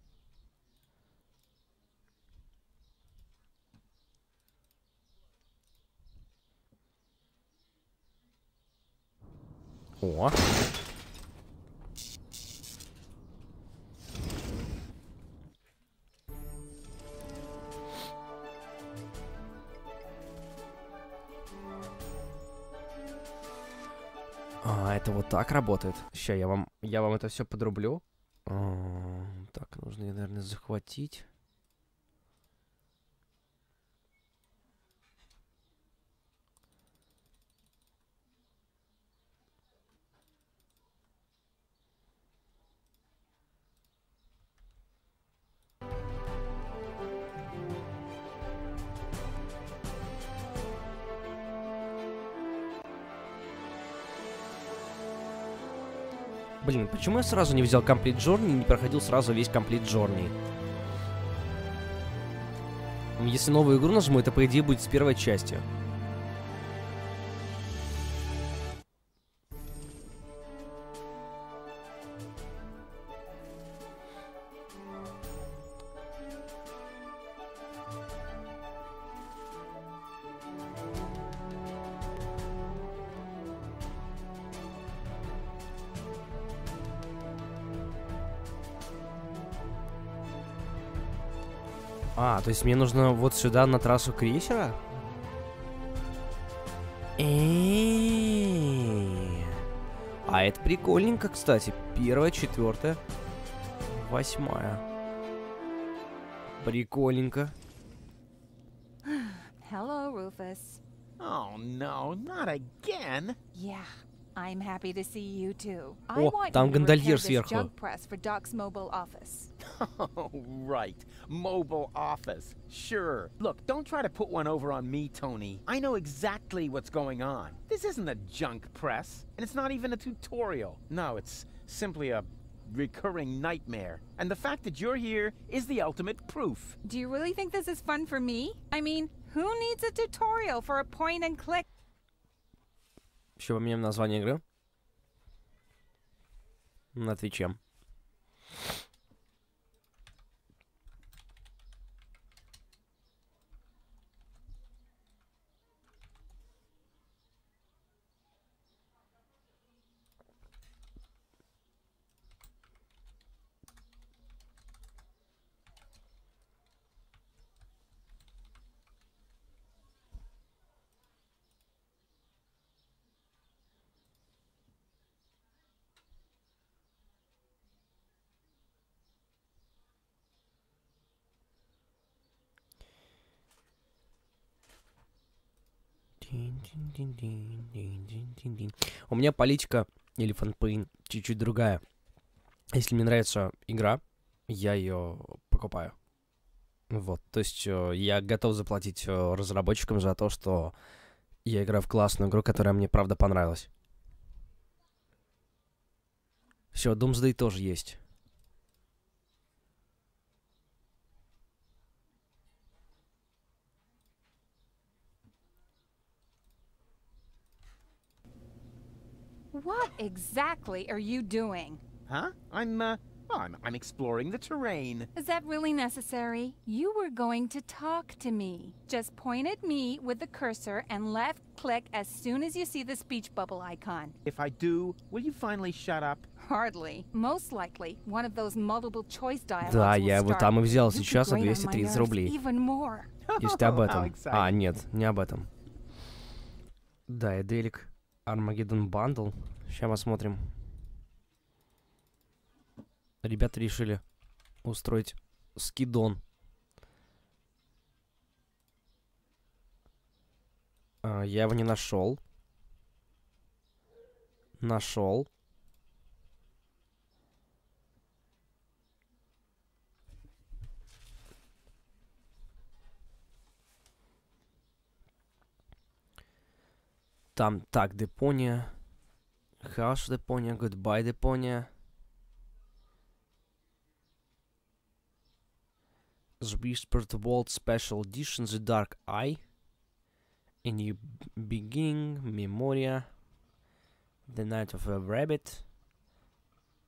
О. А, это вот так работает. Сейчас я вам это все подрублю. Так, нужно ее, наверное, захватить. Блин, почему я сразу не взял Complete Journey и не проходил сразу весь Complete Journey? Если новую игру нажму, это, по идее, будет с первой части. А, то есть мне нужно вот сюда на трассу крейсера? А это прикольненько, кстати. 1, 4, 8. Прикольненько. Hello, Rufus. Oh no, not again. Yeah, I'm happy to see you too. О, там гондольер сверху. Junk press for Doc's mobile office. Oh, right. Mobile office. Sure. Look, don't try to put one over on me, Tony. I know exactly what's going on. This isn't a junk press, and it's not even a tutorial. No, it's simply a recurring nightmare. And the fact that you're here is the ultimate proof. Do you really think this is fun for me? I mean, who needs a tutorial for a point and click? Еще поменяем название игры. На Твиче. У меня политика Elephant Pain чуть-чуть другая. Если мне нравится игра, я ее покупаю. Вот, то есть я готов заплатить разработчикам за то, что я играю в классную игру, которая мне правда понравилась. Все, Doomsday тоже есть. What exactly are you doing? Huh? I'm exploring the terrain. Is that really necessary? You were going to talk to me. Just point at me with the cursor and left click as soon as you see the speech bubble icon. If I do, will you finally shut up? Hardly. Most likely, one of those multiple choice dialogues Да, will я его start. там и взял You сейчас за could grate on my 230 nerves рублей. even more. Если ты об How этом. exciting. А, нет, не об этом. Да, Эделик. Armageddon Bundle. Сейчас посмотрим. Ребята решили устроить скидон. Я его не нашел. Нашел. Там, так, Deponia. Hush Deponia, Goodbye Deponia. The Whispered World Special Edition, The Dark Eye. A New Beginning, Memoria. The Night of a Rabbit.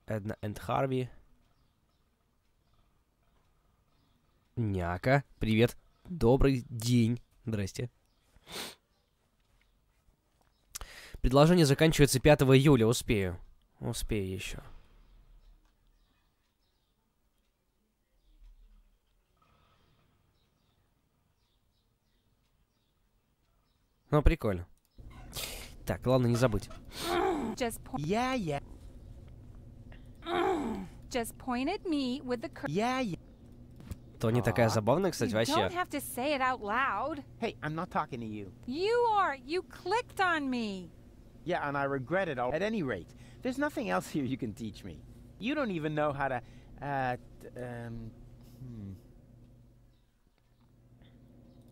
Edna and Harvey. Няка, привет. Добрый день. Здрасте. Предложение заканчивается 5 июля. Успею. Успею еще. Ну, прикольно. Так, главное не забыть. Yeah, yeah. Just point at me with the cursor. Yeah, yeah. Тони такая забавная, кстати, You don't вообще. have to say it out loud. Hey, I'm not talking to you. You are. You clicked on me. Yeah, and I regret it all. At any rate, there's nothing else here you can teach me. You don't even know how to,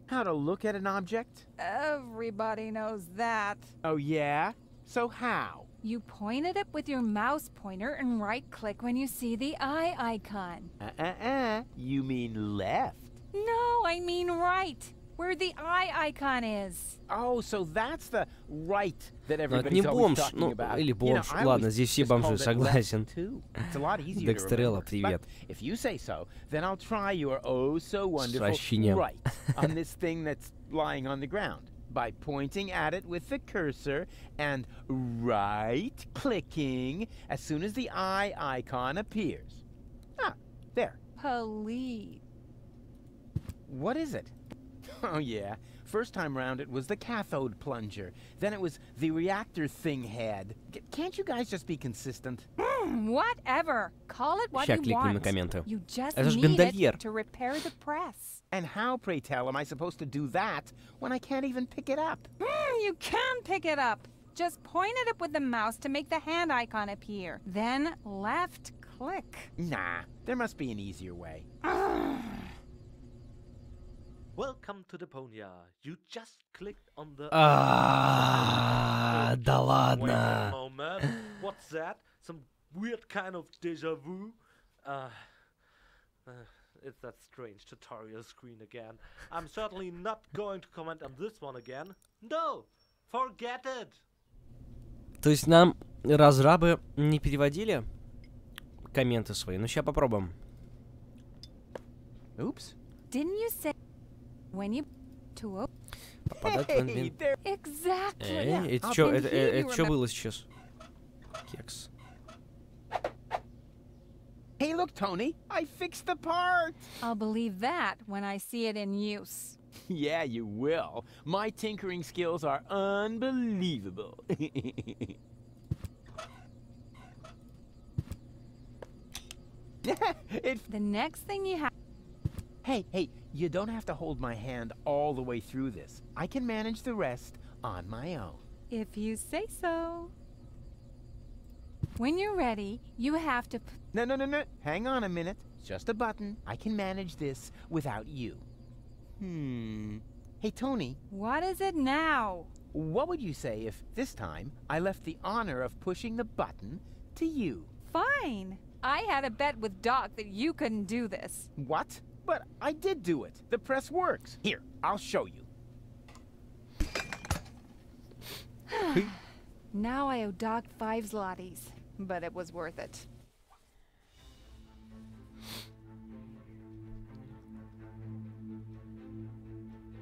how to look at an object? Everybody knows that. Oh, yeah? So how? You point at it with your mouse pointer and right-click when you see the eye icon. You mean left? No, I mean right, where the eye icon is. Oh, so that's the right that Ну, это не everybody's always бомж, talking ну, about. или You know, бомж. I Ладно, always здесь все just бомжи, called it согласен. left, too. It's a lot easier to Декстрелла, remember. привет. But if you say so, then I'll try your oh so wonderful Вообще right on this thing that's lying on the ground by pointing at it with the cursor and right-clicking as soon as the eye icon appears. Ah, there. Police. What is it? Oh, yeah. First time round, it was the cathode plunger. Then it was the reactor thing head. Can't you guys just be consistent? Whatever. Call it what Ща you кликну на want. комменты. You just Это ж need гондольер. it to repair the press. And how, pray tell, am I supposed to do that when I can't even pick it up? You can pick it up. Just point at it with the mouse to make the hand icon appear. Then left-click. Nah, there must be an easier way. Welcome to Deponia. You just clicked on the... Да Wait a ладно. moment. What's that? Some weird kind of deja vu? It's that strange tutorial screen again. I'm certainly not going to comment on this one again. No! Forget it! То есть нам разрабы не переводили комменты свои? Ну, сейчас попробуем. Oops. Didn't you say when you to Попадать в Hey, инвин. there. Exactly. Это Up что, in here you это что remember- было сейчас? Кекс. Hey, look, Tony. I fixed the part. I'll believe that when I see it in use. Yeah, you will. My tinkering skills are unbelievable. The next thing you have. Hey, you don't have to hold my hand all the way through this. I can manage the rest on my own. If you say so. When you're ready, you have to. No. Hang on a minute. It's just a button. I can manage this without you. Hey, Tony, What is it now? what would you say if this time I left the honor of pushing the button to you? Fine. I had a bet with Doc that you couldn't do this. What? But I did do it. The press works. Here, I'll show you. Now I owe Doc 5 zlotys, but it was worth it.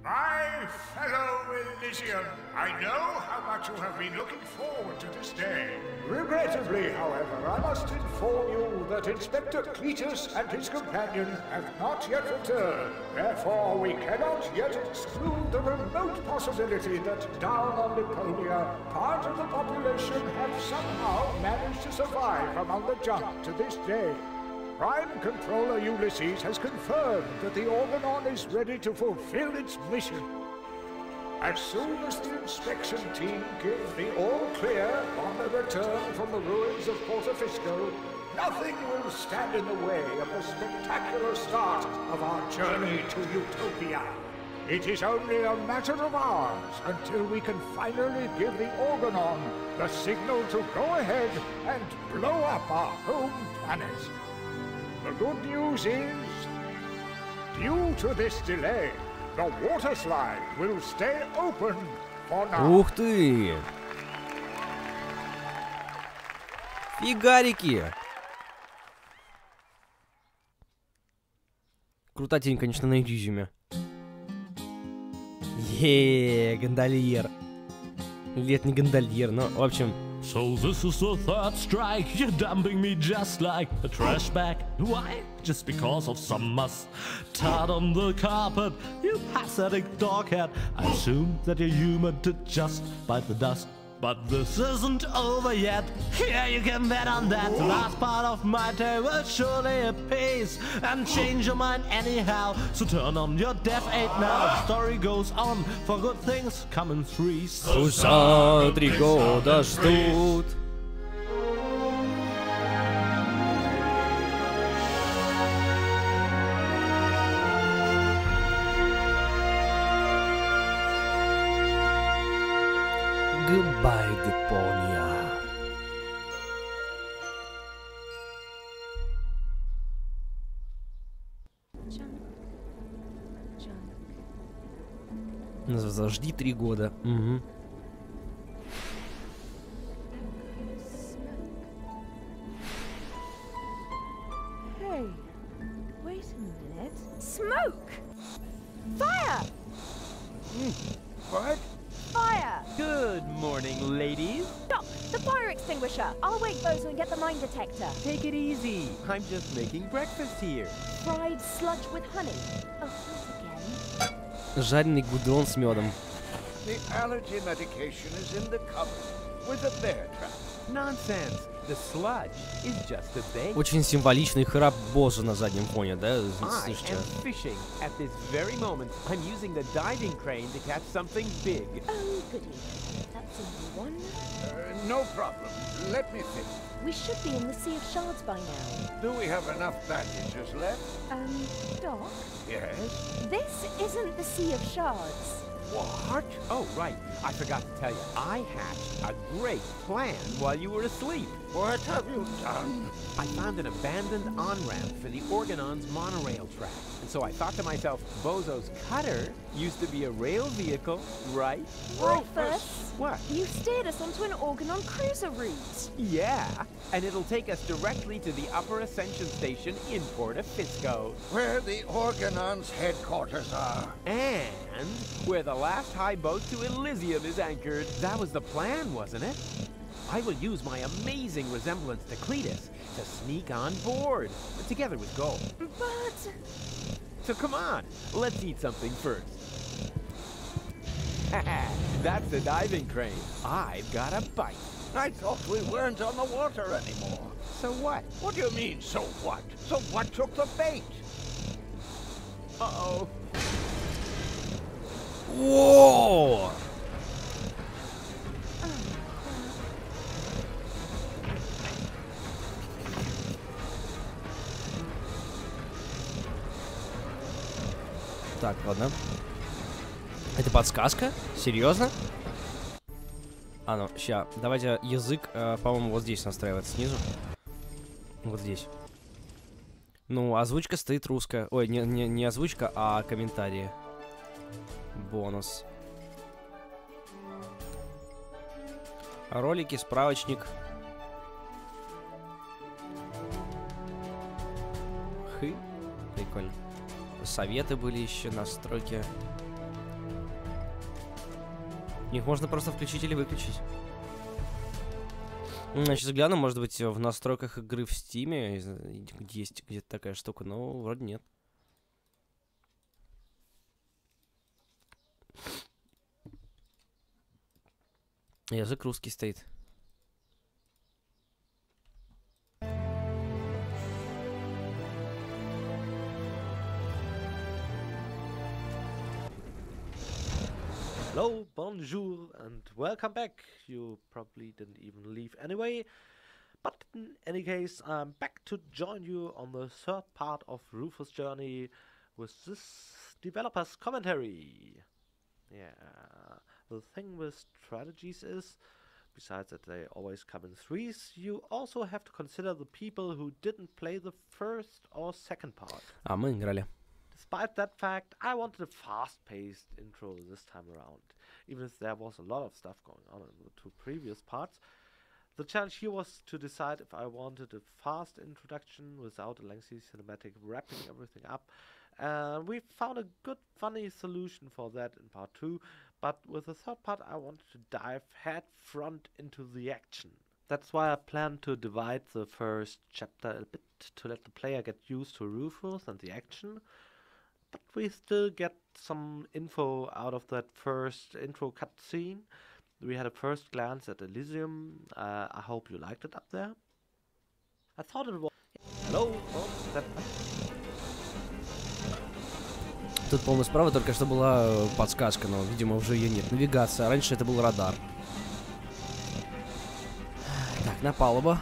My fellow Elysian, I know how much you have been looking forward to this day. Regrettably, however, I must inform you that Inspector Cletus and his companion have not yet returned. Therefore, we cannot yet exclude the remote possibility that down on Deponia, part of the population have somehow managed to survive among the junk to this day. Prime Controller Ulysses has confirmed that the Organon is ready to fulfill its mission. As soon as the inspection team give the all-clear on their return from the ruins of Portofisco, nothing will stand in the way of the spectacular start of our journey to Utopia. It is only a matter of hours until we can finally give the Organon the signal to go ahead and blow up our home planet. The good news is, due to this delay, the water slide will stay open for now. Ух ты! Фигарики! Крутотень, конечно, на изюме. Гондольер. Летний гондольер, ну, в общем... So this is the third strike, you're dumping me just like a trash bag. Why? Just because of some mustard on the carpet, you pathetic doghead. I assume that you're human to just bite the dust. But this isn't over yet. Yeah, you can bet on that. The last part of my day will surely appease and change your mind anyhow. So turn on your deaf aid now. The story goes on, for good things come in threes. Уса 3 года ждут. Goodbye, Deponia. Зажди 3 года. Угу. Hey, wait a minute. Smoke! Fire! What? Fire! Good morning, ladies. Stop! The fire extinguisher! I'll wake Bozo and get the mine detector. Take it easy. I'm just making breakfast here. Fried sludge with honey. Oh, not again. Жареный гудрон с медом. The allergy medication is in the cupboard with a bear trap. Nonsense. The sludge is just a bait. Очень символичный храп Божа на заднем фоне, да? I Слышите? am fishing. At this very moment, I'm using the diving crane to catch something big. Oh, goody. That's a new one. No problem. Let me think. We should be in the Sea of Shards by now. Do we have enough bandages left? Doc? Yes. This isn't the Sea of Shards. What? Oh, right. I forgot to tell you. I hatched a great plan while you were asleep. What have you done? I found an abandoned on-ramp for the Organon's monorail track. And so I thought to myself, Bozo's cutter used to be a rail vehicle, right? Rufus! What? You steered us onto an Organon cruiser route. Yeah, and it'll take us directly to the Upper Ascension Station in Portofisco. Where the Organon's headquarters are. And where the last high boat to Elysium is anchored. That was the plan, wasn't it? I will use my amazing resemblance to Cletus to sneak on board, together with Gold. But... So come on, let's eat something first. That's the diving crane. I've got a bite. I thought we weren't on the water anymore. So what? What do you mean, so what? So what took the bait? Uh-oh. Whoa! Так, ладно. Это подсказка? Серьезно? А ну, ща. Давайте язык, по-моему, вот здесь настраивается снизу. Вот здесь. Ну, озвучка стоит русская. Ой, не озвучка, а комментарии. Бонус. Ролики, справочник. Прикольно. Советы были еще, настройки. Их можно просто включить или выключить. Я сейчас гляну, может быть, в настройках игры в Стиме есть где-то такая штука, но вроде нет. Язык русский стоит. Hello, bonjour, and welcome back. You probably didn't even leave anyway. But in any case, I'm back to join you on the third part of Rufus' journey with this developer's commentary. Yeah, the thing with strategies is, besides that they always come in threes, you also have to consider the people who didn't play the first or second part. А мы играли. Despite that fact, I wanted a fast-paced intro this time around. Even if there was a lot of stuff going on in the two previous parts, The challenge here was to decide if I wanted a fast introduction without a lengthy cinematic wrapping everything up. We found a good, funny solution for that in part 2, but with the third part I wanted to dive head front into the action. That's why I plan to divide the first chapter a bit to let the player get used to Rufus and the action, but we still get some info out of that first intro cutscene. We had a first glance at Elysium. I hope you liked it up there. I thought it was... Hello? Тут полная справа, только что была подсказка, но, видимо, уже ее нет. Навигация. Раньше это был радар. Так, на палубу.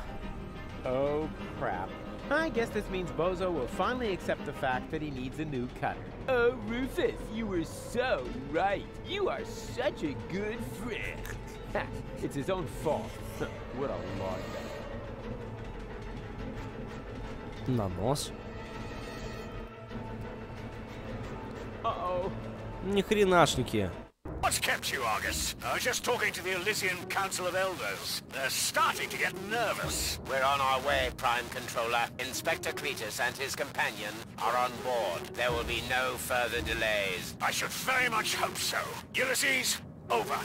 Oh, crap. I guess this means Bozo will finally accept the fact that he needs a new cutter. Oh, Rufus, you were so right. You are such a good friend. Ha, it's his own fault. What a lard. На нос. Uh-oh. Ни хренашники. What's kept you, Argus? I was just talking to the Elysian Council of Elders. They're starting to get nervous. We're on our way, Prime Controller. Inspector Cletus and his companion are on board. There will be no further delays. I should very much hope so. Ulysses, over.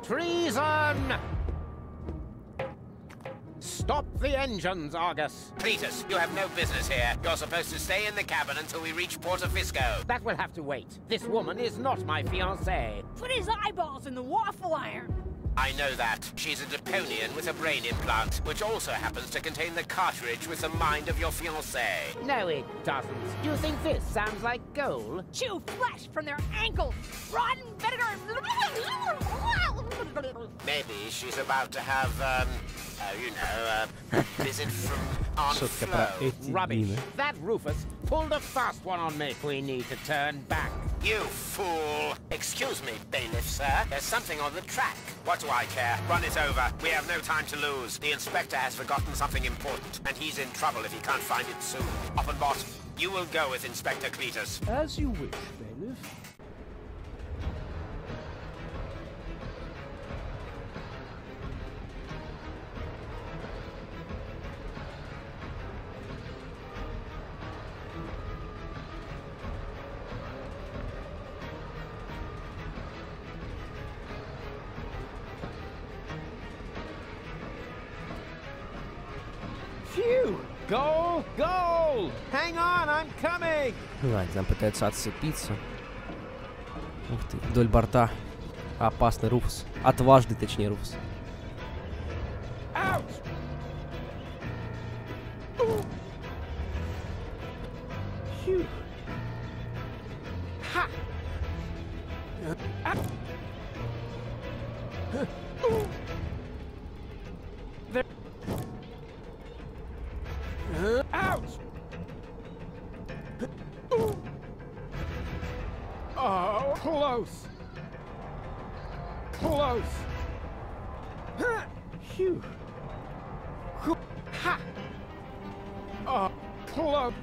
Treason! Stop the engines, Argus. Cletus, you have no business here. You're supposed to stay in the cabin until we reach Porto Fisco. That will have to wait. This woman is not my fiancée. Put his eyeballs in the waffle iron. I know that. She's a Deponian with a brain implant, which also happens to contain the cartridge with the mind of your fiancée. No, it doesn't. Do you think this sounds like gold? Chew flesh from their ankles. Rotten vinegar. Maybe she's about to have, a visit from Aunt Flo. Rubbish. That Rufus pulled a fast one on me. We need to turn back. You fool! Excuse me, bailiff, sir. There's something on the track. What do I care? Run it over. We have no time to lose. The inspector has forgotten something important, and he's in trouble if he can't find it soon. Offenbot, you will go with Inspector Cletus. As you wish, bailiff. Phew! Goal! Goal! Hang on, I'm coming! Ладно, нам пытаются отцепиться. Ух ты, вдоль борта. Опасный Руфус. Отважный, точнее, Руфус. Ouch! Phew! Ha! There. Ouch! Oh, close! Close! Phew! Ha! Oh, close!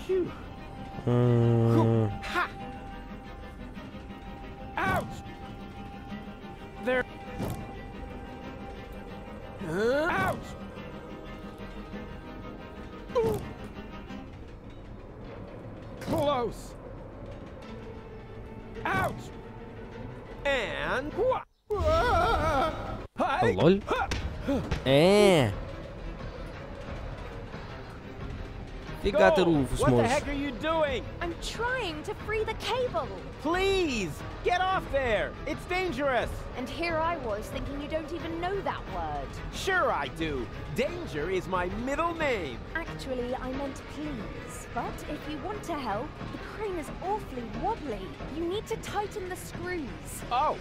Phew! Ha! Ouch! There! Ouch! Close! Ouch! And... Лоль? Фига ты, Руфус, What the можешь. heck are you doing? I'm trying to free the cable. Please! Get off there! It's dangerous! And here I was thinking you don't even know that word. Sure I do! Danger is my middle name! Actually, I meant please. But if you want to help, the crane is awfully wobbly. You need to tighten the screws. Oh!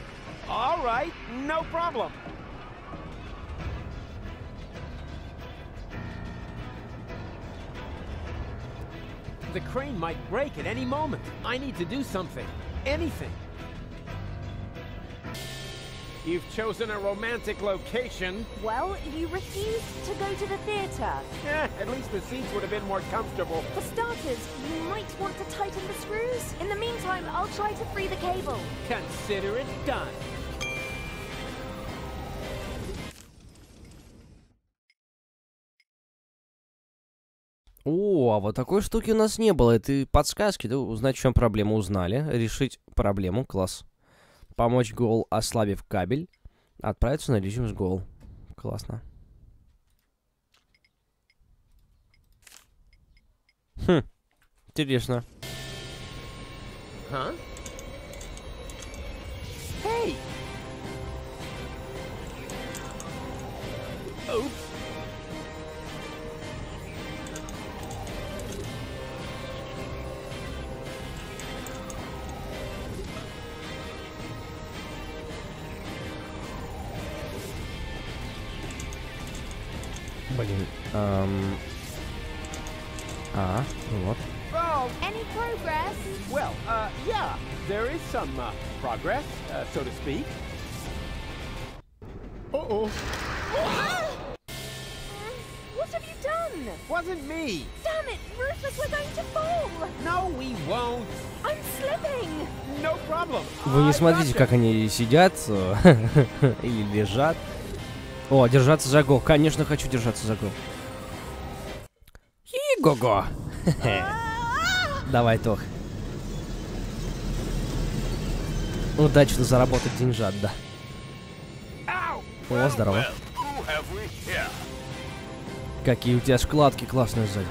Alright, no problem! The crane might break at any moment. I need to do something. Anything. You've chosen a romantic location. Well, you refused to go to the theatre. At least the seats would have been more comfortable. For starters, you might want to tighten the screws. In the meantime, I'll try to free the cable. Consider it done. О, а вот такой штуки у нас не было. Это подсказки, да? Узнать, в чем проблема, узнали. Решить проблему, класс. Помочь Гол, ослабив кабель. Отправиться на режим с Гол. Классно. Хм, интересно. Huh? Hey! Oops. Блин. Вот. Oh, Any progress? well, yeah, there is some progress, so to speak. Uh-oh. What have you done? Wasn't me. Damn it, Rufus, we're going to fall. No, we won't. I'm slipping. No problem. Вы не I смотрите, gotcha. как они сидят или лежат. О, держаться за Гол. Конечно, хочу держаться за Гол. И-го-го. Давай, Тох. Удачно заработать деньжат, да. О, здорово. Какие у тебя складки классные сзади.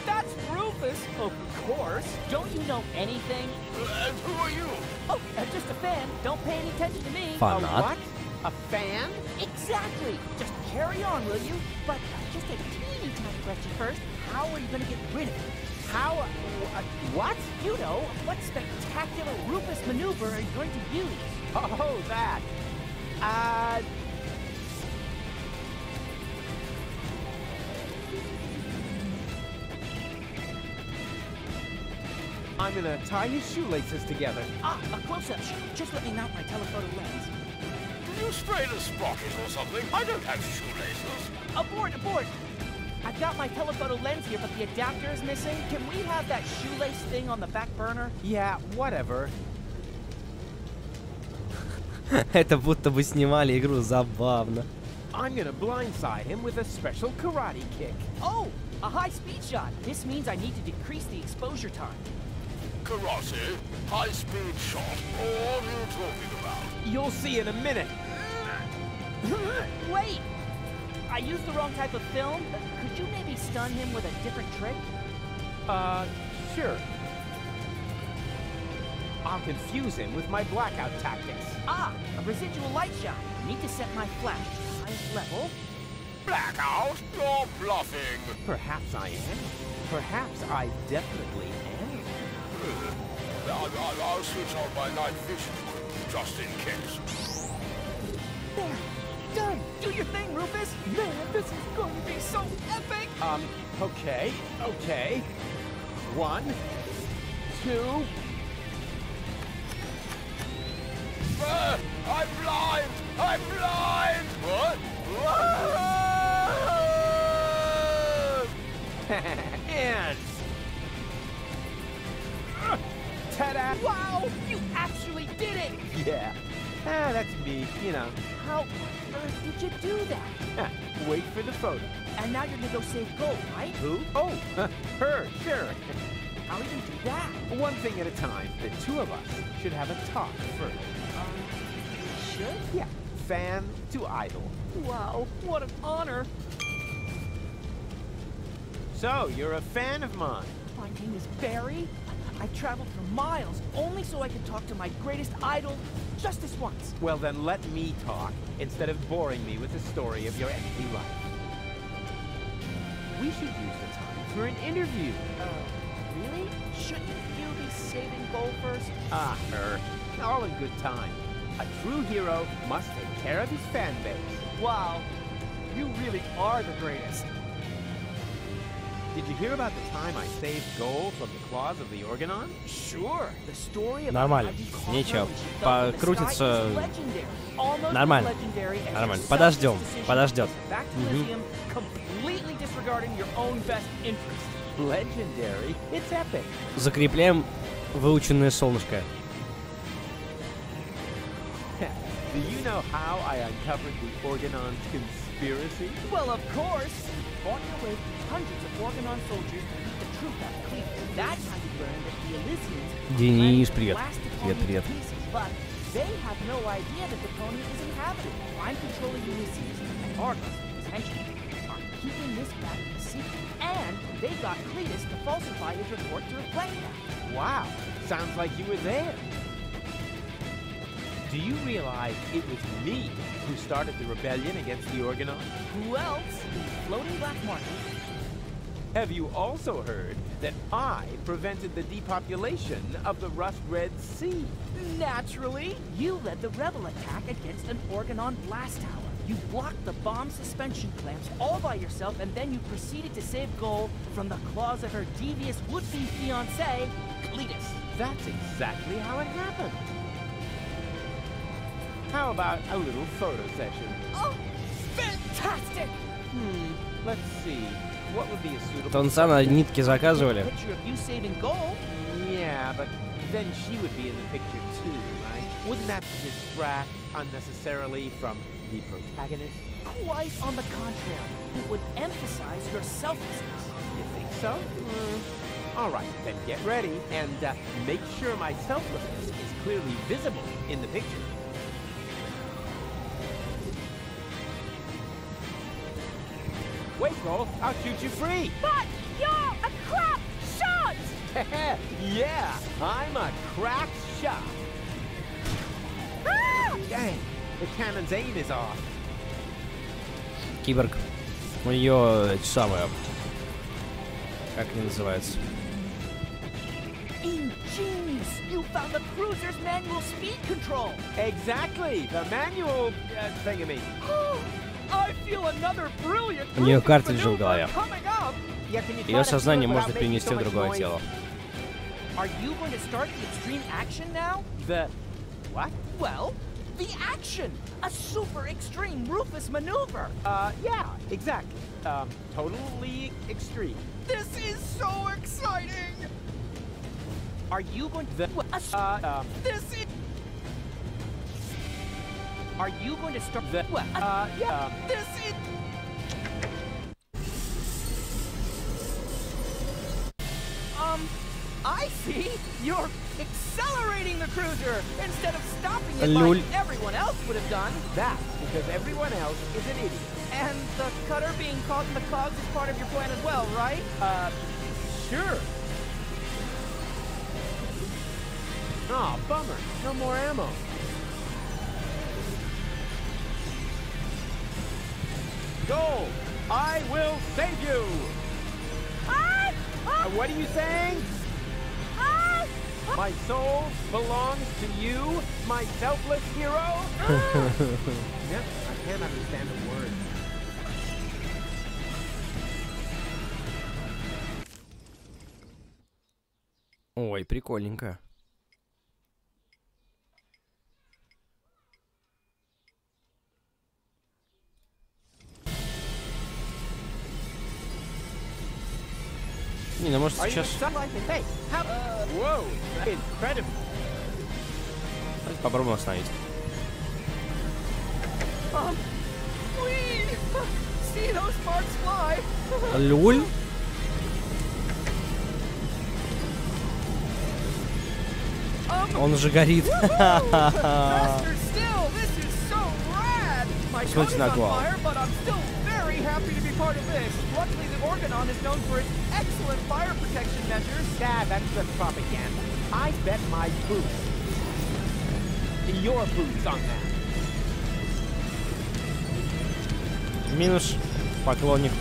That's Rufus! Of course. Don't you know anything? And who are you? Oh, just a fan. Don't pay any attention to me. Fun. A Not. what? A fan? Exactly. Just carry on, will you? But just a teeny tiny question first. How are you going to get rid of it? How? What? You know, what spectacular Rufus maneuver are you going to use? Oh, that. I'm gonna tie his shoelaces together. Ah, a close-up shot. Just let me mount my telephoto lens. Did you sprain a sprocket or something? I don't have shoelaces. Abort, abort! I've got my telephoto lens here, but the adapter is missing. Can we have that shoelace thing on the back burner? Yeah, whatever. Это будто бы снимали игру, забавно. I'm gonna blindside him with a special karate kick. Oh, a high-speed shot. This means I need to decrease the exposure time. Karate? High-speed shot? What are you talking about? You'll see in a minute. Wait! I used the wrong type of film. Could you maybe stun him with a different trick? Sure. I'll confuse him with my blackout tactics. Ah, a residual light shot. Need to set my flash to the highest level. Blackout? You're bluffing. Perhaps I am. Perhaps I definitely am. I'll switch on my night vision, just in case. There! Done! Do your thing, Rufus! Man, this is going to be so epic! Okay. 1, 2... I'm blind! I'm blind! What? And... Ta-da! Wow! You actually did it! Yeah. That's me, you know. How on earth did you do that? Wait for the photo. And now you're gonna go save Gold, right? Who? Oh, her, sure. How are you gonna do that? One thing at a time. The two of us should have a talk first. Should? Yeah. Fan to idol. Wow, what an honor! So, you're a fan of mine. My name is Barry. I traveled for miles only so I could talk to my greatest idol just this once. Well, then let me talk, instead of boring me with the story of your empty life. We should use the time for an interview. Really? Shouldn't you be saving Gold first? Her. All in good time. A true hero must take care of his fan base. Wow, you really are the greatest. Did you hear about the time I saved gold from the claws of the organon? Sure. The story about Нормально. Нечего. Покрутится. Нормально. Нормально. Подождем. Подождет. Completely disregarding your own best interest. Legendary? It's epic. Закрепляем выученное солнышко. Do you know how I uncovered the organon's conspiracy? Well, of course. Deponia with hundreds of Organon soldiers to beat the truth out of Cleveland. That's how you learn that the Elysians Денис, привет. blasted Привет, привет. to pieces, but they have no idea that Deponia is inhabited. I'm controlling Ulysses, and Argos, his henchmen, are keeping this back a secret. And they got Cletus to falsify his report to reflect that. Wow, sounds like you were there. Do you realize it was me who started the rebellion against the Organon? Who else? The floating black market. Have you also heard that I prevented the depopulation of the Rust Red Sea? Naturally, you led the rebel attack against an Organon blast tower. You blocked the bomb suspension clamps all by yourself, and then you proceeded to save Gold from the claws of her devious would-be fiancé, Cletus. That's exactly how it happened. How about a little photo session? Oh, fantastic! Let's see. What would be a suitable... Тонца на нитки заказывали. Picture of you saving Gold? Yeah, but then she would be in the picture too, right? Wouldn't that distract unnecessarily from the protagonist? Quite on the contrary. It would emphasize your selflessness. You think so? All right, then get ready and make sure my selflessness is clearly visible in the picture. Wait, Rolf, I'll shoot you free. But you're a crap shot! Yeah, I'm a crack shot. Ah! Dang, the cannon's aim is off. Киборг. У нее эти самые. Как они называются? Ingenious! You found the cruiser's manual speed control! Exactly, the manual thingamy. I feel another brilliant У нее картриджи в голове. coming up! Ее сознание можно перенести в другое тело. Are you going to start the extreme action now? The... what? Well, the action! A super extreme Rufus maneuver! Yeah, exactly. Totally extreme. This is so exciting! Are you going to... this is... Are you going to start... yeah. This is... I see! You're accelerating the cruiser instead of stopping it like everyone else would have done. That's because everyone else is an idiot. And the cutter being caught in the clouds is part of your plan as well, right? Sure. Oh, bummer. No more ammo. Gold, I will save you! What are you saying? My soul belongs to you, my selfless hero? Yep, I can't understand a word. Ой, прикольненько. Не, ну может сейчас... Попробуем остановить. Лёль? Он же горит. Смотрите на голову. Happy to be part of this. Luckily, the Organon is known for its excellent fire protection measures. Yeah, that's just propaganda. I bet my boots. Your boots on that. Минус поклонник.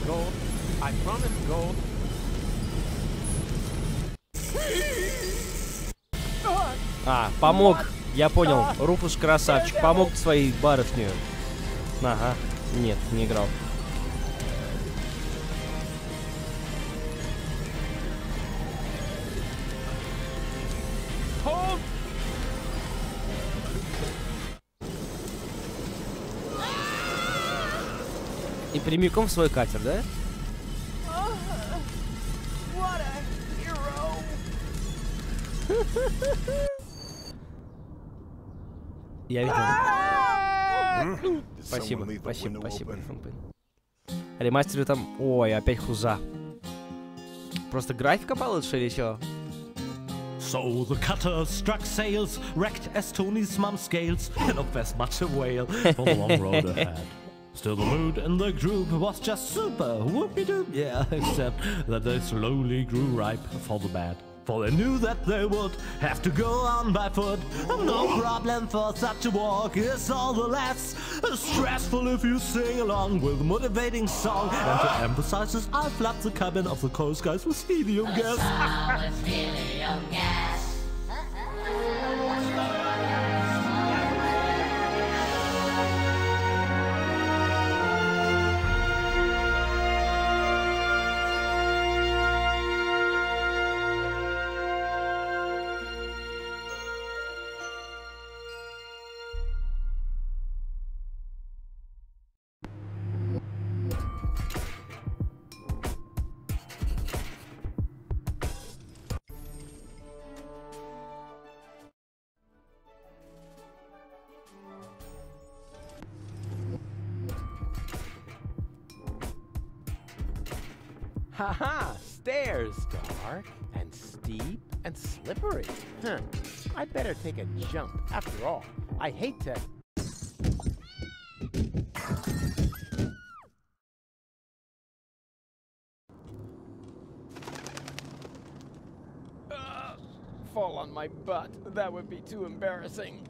gold. I promise gold. А, помог. Я понял. Руфус красавчик. Помог своей барышне. Ага. Нет, не играл. И прямиком в свой катер, да? Я видел. Спасибо, спасибо, спасибо. Ремастеры там... Ой, опять хуза. Просто графика получше или чё? So the cutter struck sails, wrecked as Tony's mum scales, and of as much a whale for the long road ahead. Still the mood in the group was just super, whoopie-doo, yeah, except that they slowly grew ripe for the bad. For they knew that they would have to go on by foot. No problem for such a walk, it's all the less stressful if you sing along with a motivating song. And to emphasize this, I'll flood the cabin of the Coast Guys with helium gas. Helium gas. Haha! Stairs! Dark and steep and slippery. Huh. I'd better take a jump. After all, I hate to... fall on my butt. That would be too embarrassing.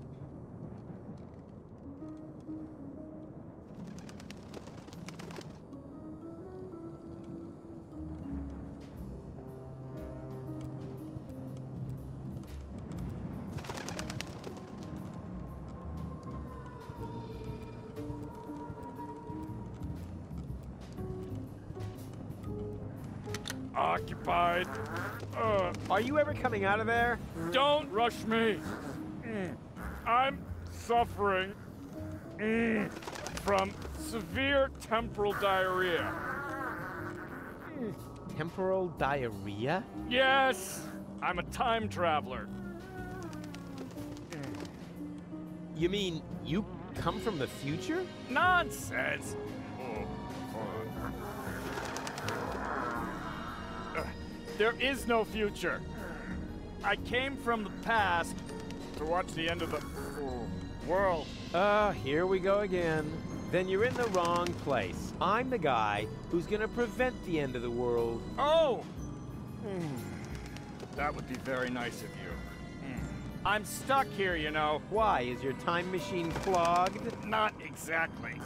Occupied. Are you ever coming out of there? Don't rush me. I'm suffering from severe temporal diarrhea. Temporal diarrhea? Yes, I'm a time traveler. You mean you come from the future? Nonsense. There is no future. I came from the past to watch the end of the world. Here we go again. Then you're in the wrong place. I'm the guy who's gonna prevent the end of the world. Oh! That would be very nice of you. I'm stuck here, you know. Why? Is your time machine clogged? Not exactly.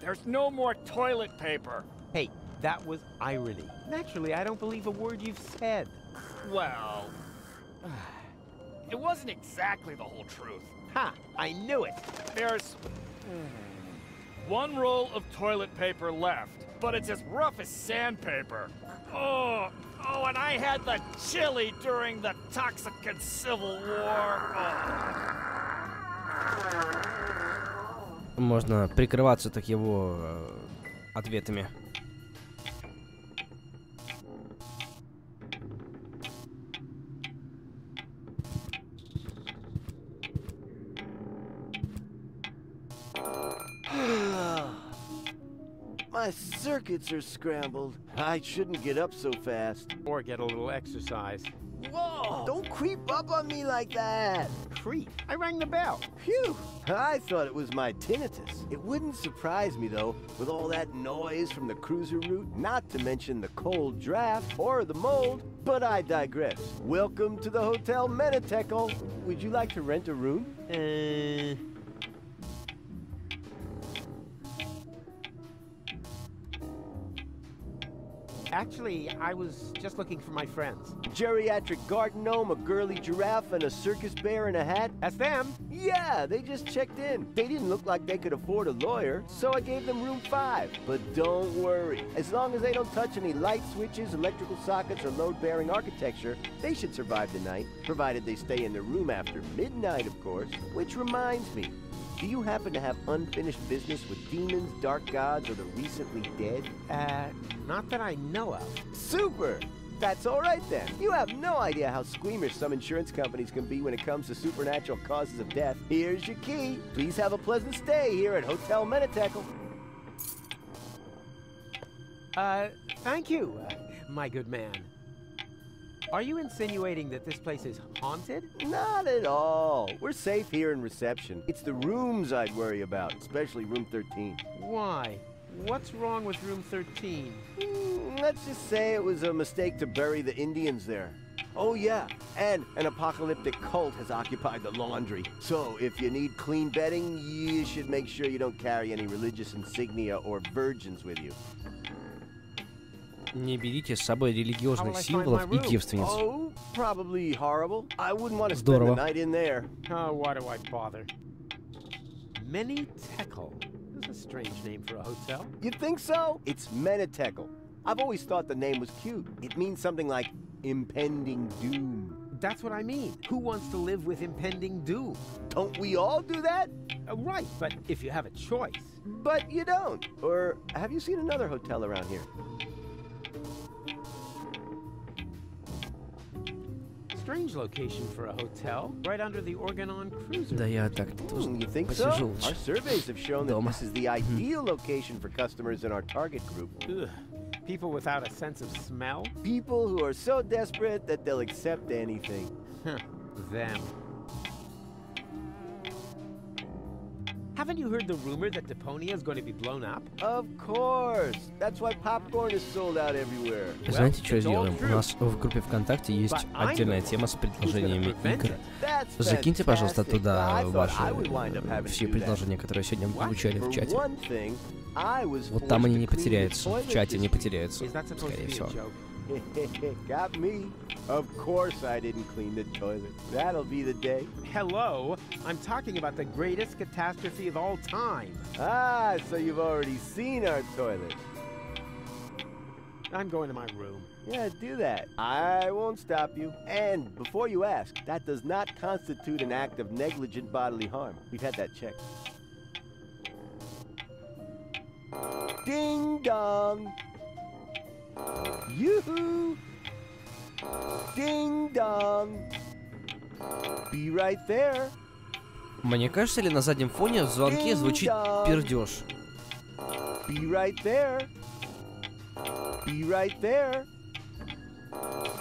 There's no more toilet paper. Hey, that was irony. Naturally, I don't believe a word you've said. Well, it wasn't exactly the whole truth. Ha! I knew it! There's one roll of toilet paper left, but it's as rough as sandpaper. Oh, and I had the chili during the Toxican Civil War. Можно прикрываться так его ответами. My circuits are scrambled. I shouldn't get up so fast. Or get a little exercise. Whoa! Don't creep up on me like that! Creep? I rang the bell. Phew! I thought it was my tinnitus. It wouldn't surprise me, though, with all that noise from the cruiser route, not to mention the cold draft or the mold. But I digress. Welcome to the Hotel Menetekel. Would you like to rent a room? Actually, I was just looking for my friends. Geriatric garden gnome, a girly giraffe, and a circus bear in a hat? That's them? Yeah, they just checked in. They didn't look like they could afford a lawyer, so I gave them room 5. But don't worry. As long as they don't touch any light switches, electrical sockets, or load-bearing architecture, they should survive the night, provided they stay in their room after midnight, of course. Which reminds me, do you happen to have unfinished business with demons, dark gods, or the recently dead? Not that I know of. Super! That's all right then. You have no idea how squeamish some insurance companies can be when it comes to supernatural causes of death. Here's your key. Please have a pleasant stay here at Hotel Menetekel. Thank you, my good man. Are you insinuating that this place is haunted? Not at all. We're safe here in reception. It's the rooms I'd worry about, especially room 13. Why? What's wrong with room 13? Let's just say it was a mistake to bury the Indians there. Oh yeah, and an apocalyptic cult has occupied the laundry. So if you need clean bedding, you should make sure you don't carry any religious insignia or virgins with you. Не берите с собой религиозных символов и девственниц. Oh, probably horrible. I wouldn't want to spend the night in there. Oh, why do I bother? Menetekel. That's a strange name for a hotel. You think so? It's Menetekel. I've always thought the name was cute. It means something like impending doom. That's what I mean. Who wants to live with impending doom? Don't we all do that? Right, but if you have a choice. But you don't. Or have you seen another hotel around here? Strange location for a hotel, right under the Organon cruiser. Да я так You think so? Our surveys have shown that this is the ideal location for customers in our target group. Ugh. People without a sense of smell? People who are so desperate that they'll accept anything. Them. Haven't you heard the rumor that Deponia is going to be blown up? Of course. That's why popcorn is sold out everywhere. Знаете, что сделаем? У нас в группе ВКонтакте есть отдельная тема с предложениями игр. Закиньте, пожалуйста, туда ваши все предложения, которые сегодня получали в чате. Вот там они не потеряются. В чате не потеряются, скорее всего. Got me. Of course I didn't clean the toilet. That'll be the day. Hello? I'm talking about the greatest catastrophe of all time. Ah, so you've already seen our toilet. I'm going to my room. Yeah, do that. I won't stop you. And before you ask, that does not constitute an act of negligent bodily harm. We've had that checked. Ding dong. Yoo-hoo! Ding dong! Be right there! Мне кажется, ли на заднем фоне в звонке звучит пердеж? Be right there! Be right there!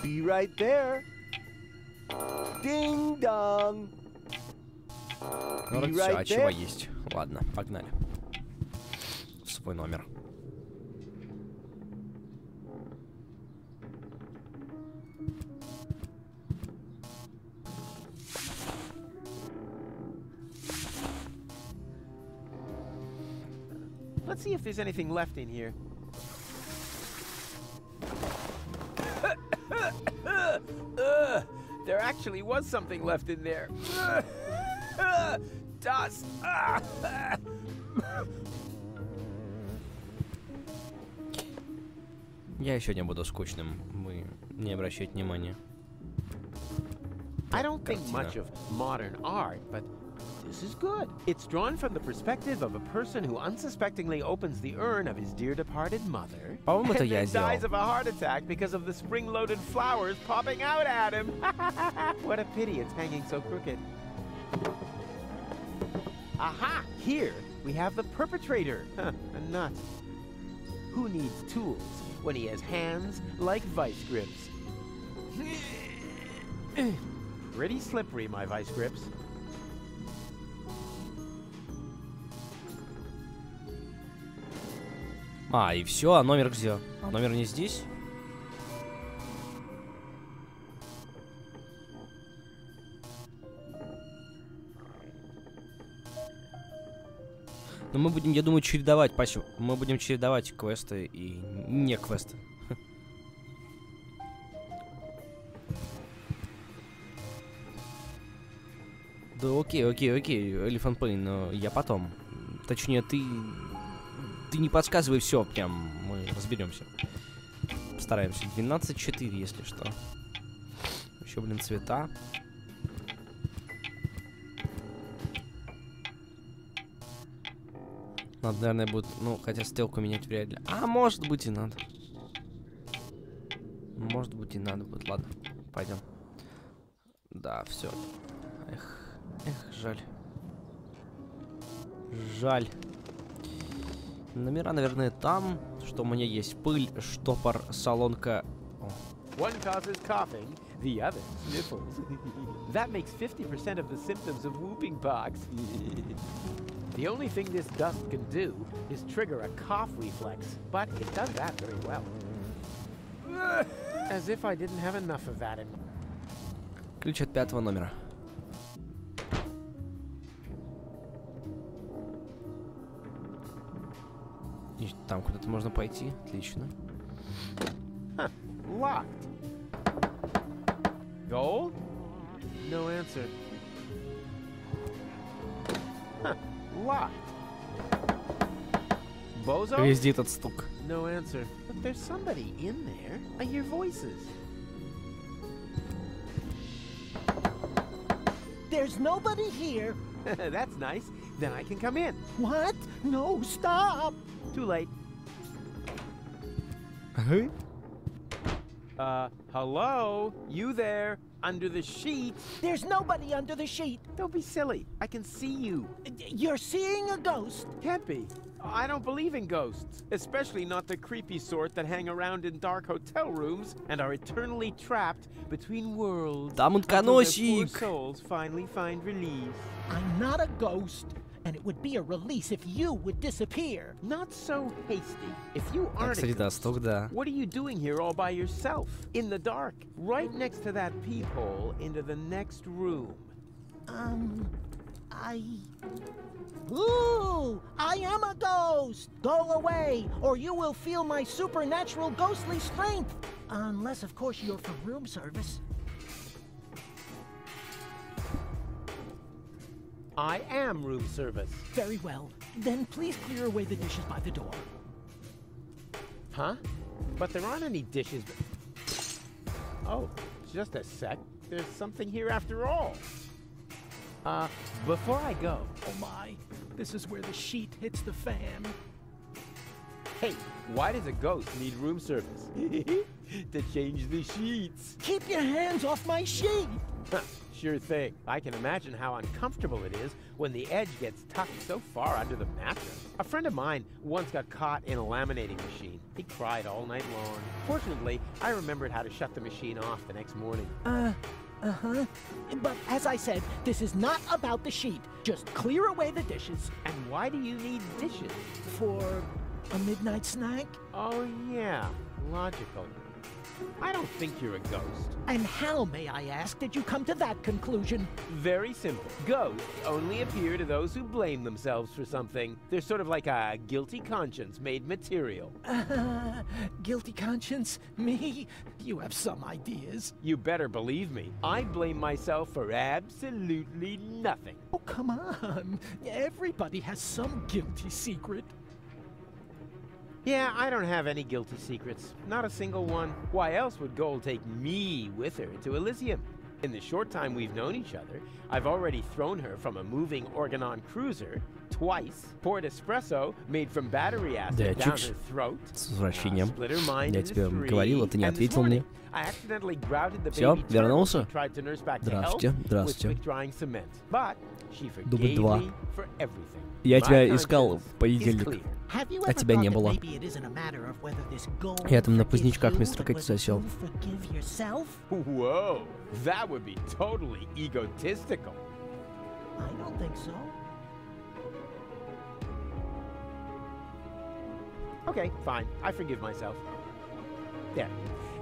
Be right there! Ding dong! Вроде все, а чего есть? Ладно, погнали. В свой номер. Let's see if there's anything left in here. There actually was something left in there. Dust. Я еще не буду скучным. Вы не обращайте внимания. I don't think much of modern art, but this is good. It's drawn from the perspective of a person who unsuspectingly opens the urn of his dear departed mother По-моему, это and я then сделал. dies of a heart attack because of the spring-loaded flowers popping out at him. What a pity it's hanging so crooked. Aha! Here we have the perpetrator. A nut. Who needs tools when he has hands like vice grips? Pretty slippery, my vice grips. А, и все, а номер где? А номер не здесь? Но мы будем, я думаю, чередовать, Пасю. Мы будем чередовать квесты и не квесты. Да окей, Elephant Pain, но я потом. Точнее, ты не подсказывай все, прям мы разберемся. Постараемся. 12-4, если что. Еще, блин, цвета. Надо, наверное, будет... Ну, хотя стрелку менять вряд ли. А, может быть и надо. Может быть и надо будет. Ладно, пойдем. Да, все. Эх, жаль. Жаль. Номера, наверное, там. Что у меня есть? Пыль, штопор, солонка. О. One causes coughing, the other sniffles. That makes 50% of the symptoms of whooping pox. The only thing this dust can do is trigger a cough reflex, but it does that very well. As if I didn't have enough of that in... Ключ от 5-го номера. И там куда-то можно пойти. Отлично. Huh. Locked. Gold? No answer. Huh. Locked. Bozo? Везде этот стук. No answer. But there's somebody in there. I hear voices. There's nobody here. That's nice. Then I can come in. What? No, stop. Too late. Hello? You there? Under the sheet? There's nobody under the sheet. Don't be silly. I can see you. You're seeing a ghost. Can't be. I don't believe in ghosts, especially not the creepy sort that hang around in dark hotel rooms and are eternally trapped between worlds. Там until their poor утконосик. souls finally find release. I'm not a ghost, and it would be a release if you would disappear. Not so hasty. If you aren't Кстати, a да, ghost, стук, да. what are you doing here all by yourself, in the dark, right next to that peephole into the next room? Ooh, I am a ghost! Go away, or you will feel my supernatural ghostly strength. Unless, of course, you're from room service. I am room service. Very well. Then please clear away the dishes by the door. Huh? But there aren't any dishes. Oh, just a sec. There's something here after all. Before I go... Oh my, this is where the sheet hits the fan. Hey, why does a ghost need room service? To change the sheets. Keep your hands off my sheet! Sure thing. I can imagine how uncomfortable it is when the edge gets tucked so far under the mattress. A friend of mine once got caught in a laminating machine. He cried all night long. Fortunately, I remembered how to shut the machine off the next morning. Uh-huh. But as I said, this is not about the sheet. Just clear away the dishes. And why do you need dishes? For a midnight snack? Oh, yeah. Logical. I don't think you're a ghost. And how, may I ask, did you come to that conclusion? Very simple. Ghosts only appear to those who blame themselves for something. They're sort of like a guilty conscience made material. Guilty conscience? Me? You have some ideas. You better believe me. I blame myself for absolutely nothing. Oh, come on. Everybody has some guilty secret. Yeah, I don't have any guilty secrets. Not a single one. Why else would Gold take me with her to Elysium? In the short time we've known each other, I've already thrown her from a moving Organon cruiser twice, poured espresso made from battery acid down her throat, split her mind into three, and this morning, I accidentally grouted the baby turtle she tried to nurse back to health with quick-drying cement. But she forgave me for everything. Я тебя искал в понедельник, а тебя не было. Я там на позднячках мистер Кэти засел. Whoa, that would be totally egotistical. I don't think so. Okay, fine. I forgive myself. There.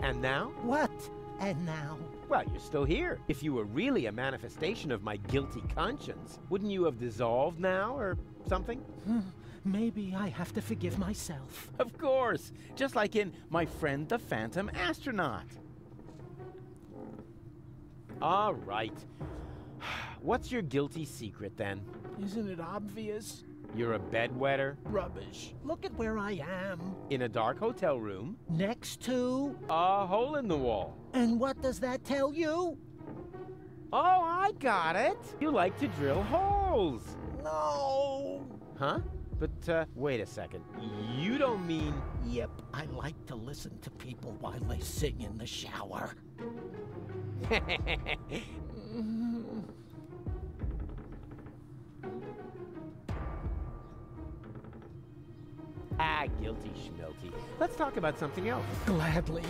And now? What? And now? Well, you're still here. If you were really a manifestation of my guilty conscience, wouldn't you have dissolved now or something? Maybe I have to forgive myself. Of course. Just like in My Friend the Phantom Astronaut. All right. What's your guilty secret, then? Isn't it obvious? You're a bedwetter? Rubbish. Look at where I am. In a dark hotel room? Next to... A hole in the wall. And what does that tell you? Oh, I got it! You like to drill holes! No! Huh? But, wait a second. You don't mean... Yep, I like to listen to people while they sing in the shower. Ah, guilty schmilty. Let's talk about something else. Gladly.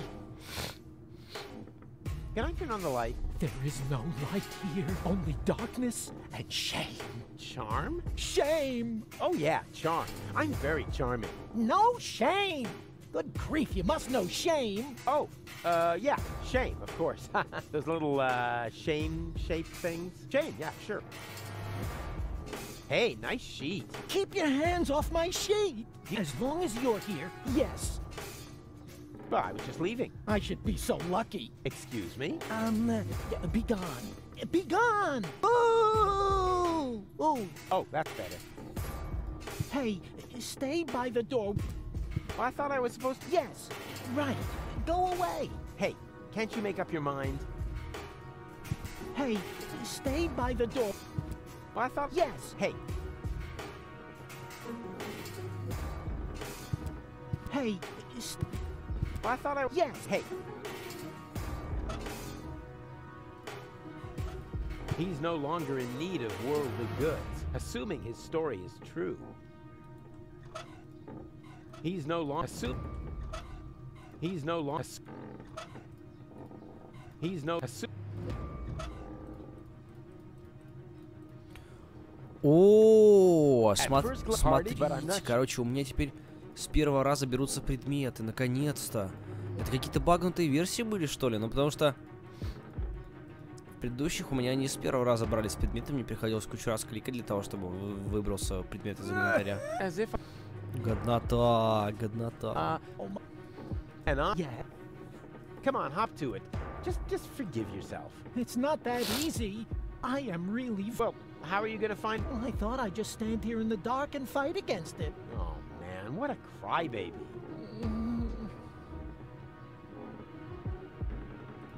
Can I turn on the light? There is no light here, only darkness and shame. Charm? Shame! Oh yeah, charm. I'm very charming. No shame! Good grief, you must know shame. Oh, yeah, shame, of course. Those little, shame-shaped things. Shame, yeah, sure. Hey, nice sheet. Keep your hands off my sheet. As long as you're here, yes. But I was just leaving. I should be so lucky. Excuse me? Be gone. Be gone! Ooh! Ooh! Oh, that's better. Hey, stay by the door. Well, I thought I was supposed to... Yes, right. Go away. Hey, can't you make up your mind? Hey, stay by the door. Well, I thought... Yes. Hey. Hey, well, I thought I... Yes. Hey. He's no longer in need of worldly goods, assuming his story is true. He's no longer... He's no longer... He's no... О, смотрите, короче, у меня теперь с первого раза берутся предметы, наконец-то. Это какие-то багнутые версии были, что ли? Ну, потому что в предыдущих у меня они с первого раза брались предметы, мне приходилось кучу раз кликать для того, чтобы выбрался предмет из инвентаря. Годнота, годнота. Come on, hop to it. Just forgive yourself. It's not that easy. I am really... Well, how are you gonna find... Well, I thought I'd just stand here in the dark and fight against it. Oh, man, what a crybaby.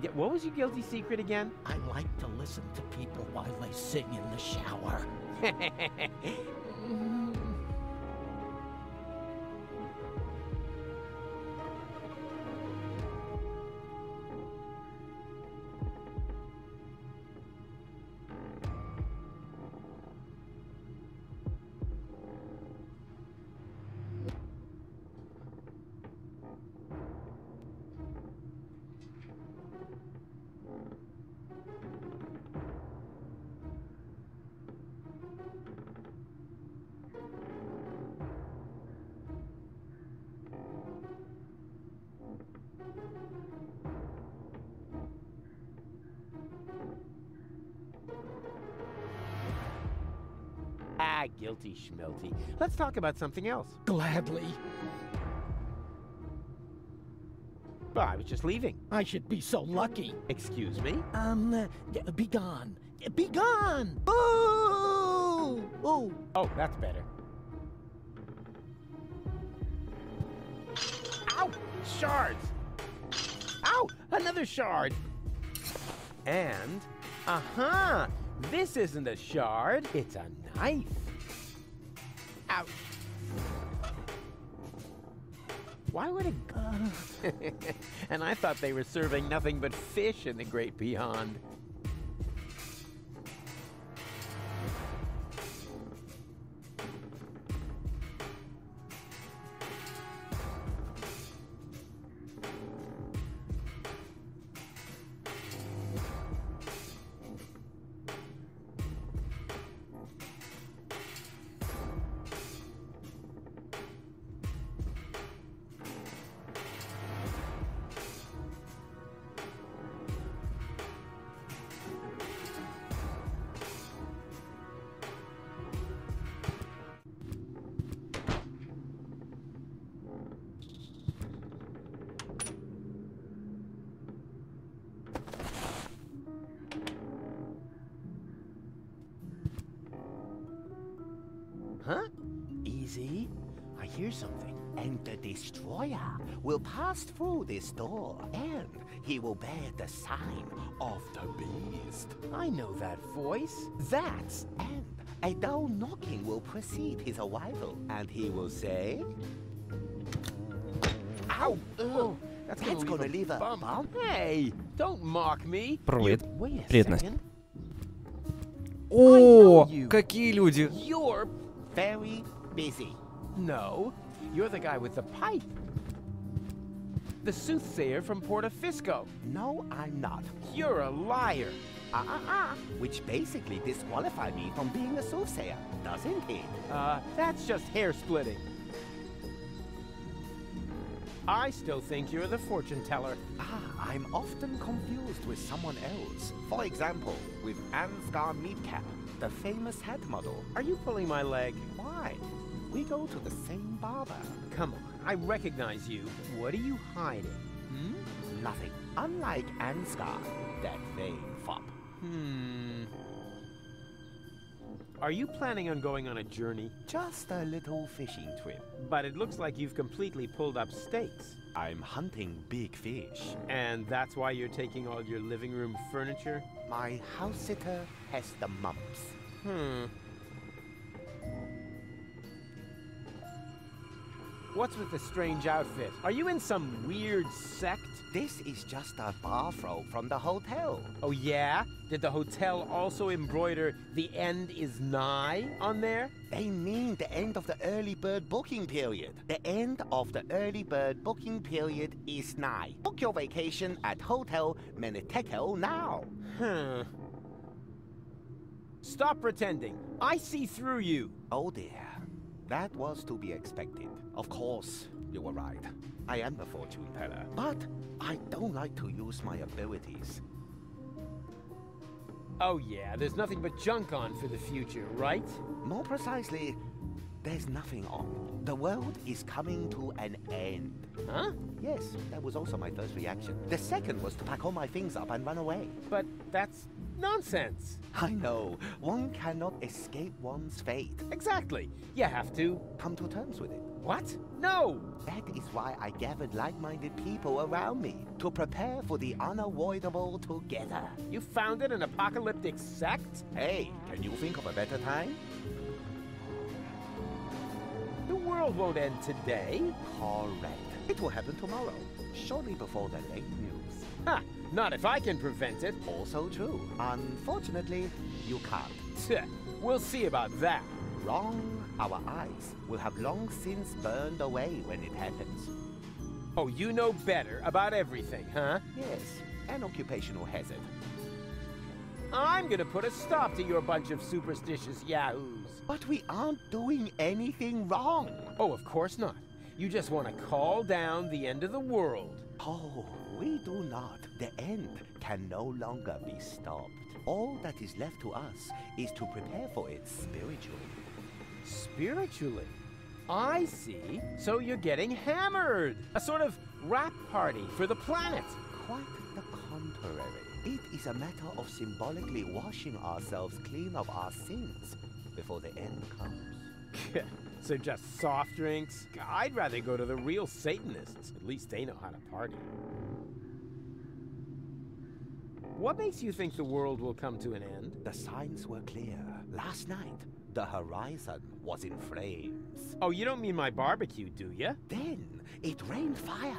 Yeah, what was your guilty secret again? I like to listen to people while they sing in the shower. Ah, guilty schmilty. Let's talk about something else. Gladly. But I was just leaving. I should be so lucky. Excuse me? Be gone. Be gone! Ooh! Ooh! Oh, that's better. Ow! Shards! Ow! Another shard! And... Uh-huh! This isn't a shard, it's a knife. Ouch. Why would it... And I thought they were serving nothing but fish in the great beyond. huh? Easy. I hear something. And the destroyer will pass through this door, and he will bear the sign of the beast. I know that voice. That's and a dull knocking will precede his arrival, and he will say, "Ow! Ugh. That's gonna leave a bump." Hey, don't mock me. Привет. Wait a Привет, Настя. second. О, you. какие люди. You're very busy. No, you're the guy with the pipe. The soothsayer from Portofisco. No, I'm not. You're a liar. Which basically disqualified me from being a soothsayer, doesn't it? That's just hair splitting. I still think you're the fortune teller. I'm often confused with someone else. For example, with Ansgar Meatcap, the famous hat model. Are you pulling my leg? Why? We go to the same barber. Come on, I recognize you. What are you hiding? Nothing. Unlike Ansgar, that vain fop. Are you planning on going on a journey? Just a little fishing trip. But it looks like you've completely pulled up stakes. I'm hunting big fish. And that's why you're taking all your living room furniture? My house sitter has the mumps. What's with the strange outfit? Are you in some weird sect? This is just a bathrobe from the hotel. Oh yeah? Did the hotel also embroider "The end is nigh" on there? They mean the end of the early bird booking period. The end of the early bird booking period is nigh. Book your vacation at Hotel Menitekel now. Stop pretending. I see through you. Oh dear. That was to be expected. Of course, you were right. I am a fortune teller. But I don't like to use my abilities. Oh yeah, there's nothing but junk on for the future, right? More precisely, there's nothing on. The world is coming to an end. Huh? Yes, that was also my first reaction. The second was to pack all my things up and run away. But that's nonsense. I know. One cannot escape one's fate. Exactly. You have to come to terms with it. What? No! That is why I gathered like-minded people around me, to prepare for the unavoidable together. You founded an apocalyptic sect? Hey, can you think of a better time? The world won't end today. Correct. It will happen tomorrow, shortly before the late news. Ha! Not if I can prevent it. Also true. Unfortunately, you can't. We'll see about that. Wrong. Our eyes will have long since burned away when it happens. Oh, you know better about everything, huh? Yes, an occupational hazard. I'm gonna put a stop to your bunch of superstitious yahoos. But we aren't doing anything wrong. Oh, of course not. You just want to call down the end of the world. Oh, we do not. The end can no longer be stopped. All that is left to us is to prepare for it spiritually. Spiritually? I see. So you're getting hammered. A sort of rap party for the planet. Quite the contrary. It is a matter of symbolically washing ourselves clean of our sins before the end comes. So just soft drinks? I'd rather go to the real Satanists. At least they know how to party. What makes you think the world will come to an end? The signs were clear. Last night, the horizon was in flames. Oh, you don't mean my barbecue, do you? Then it rained fire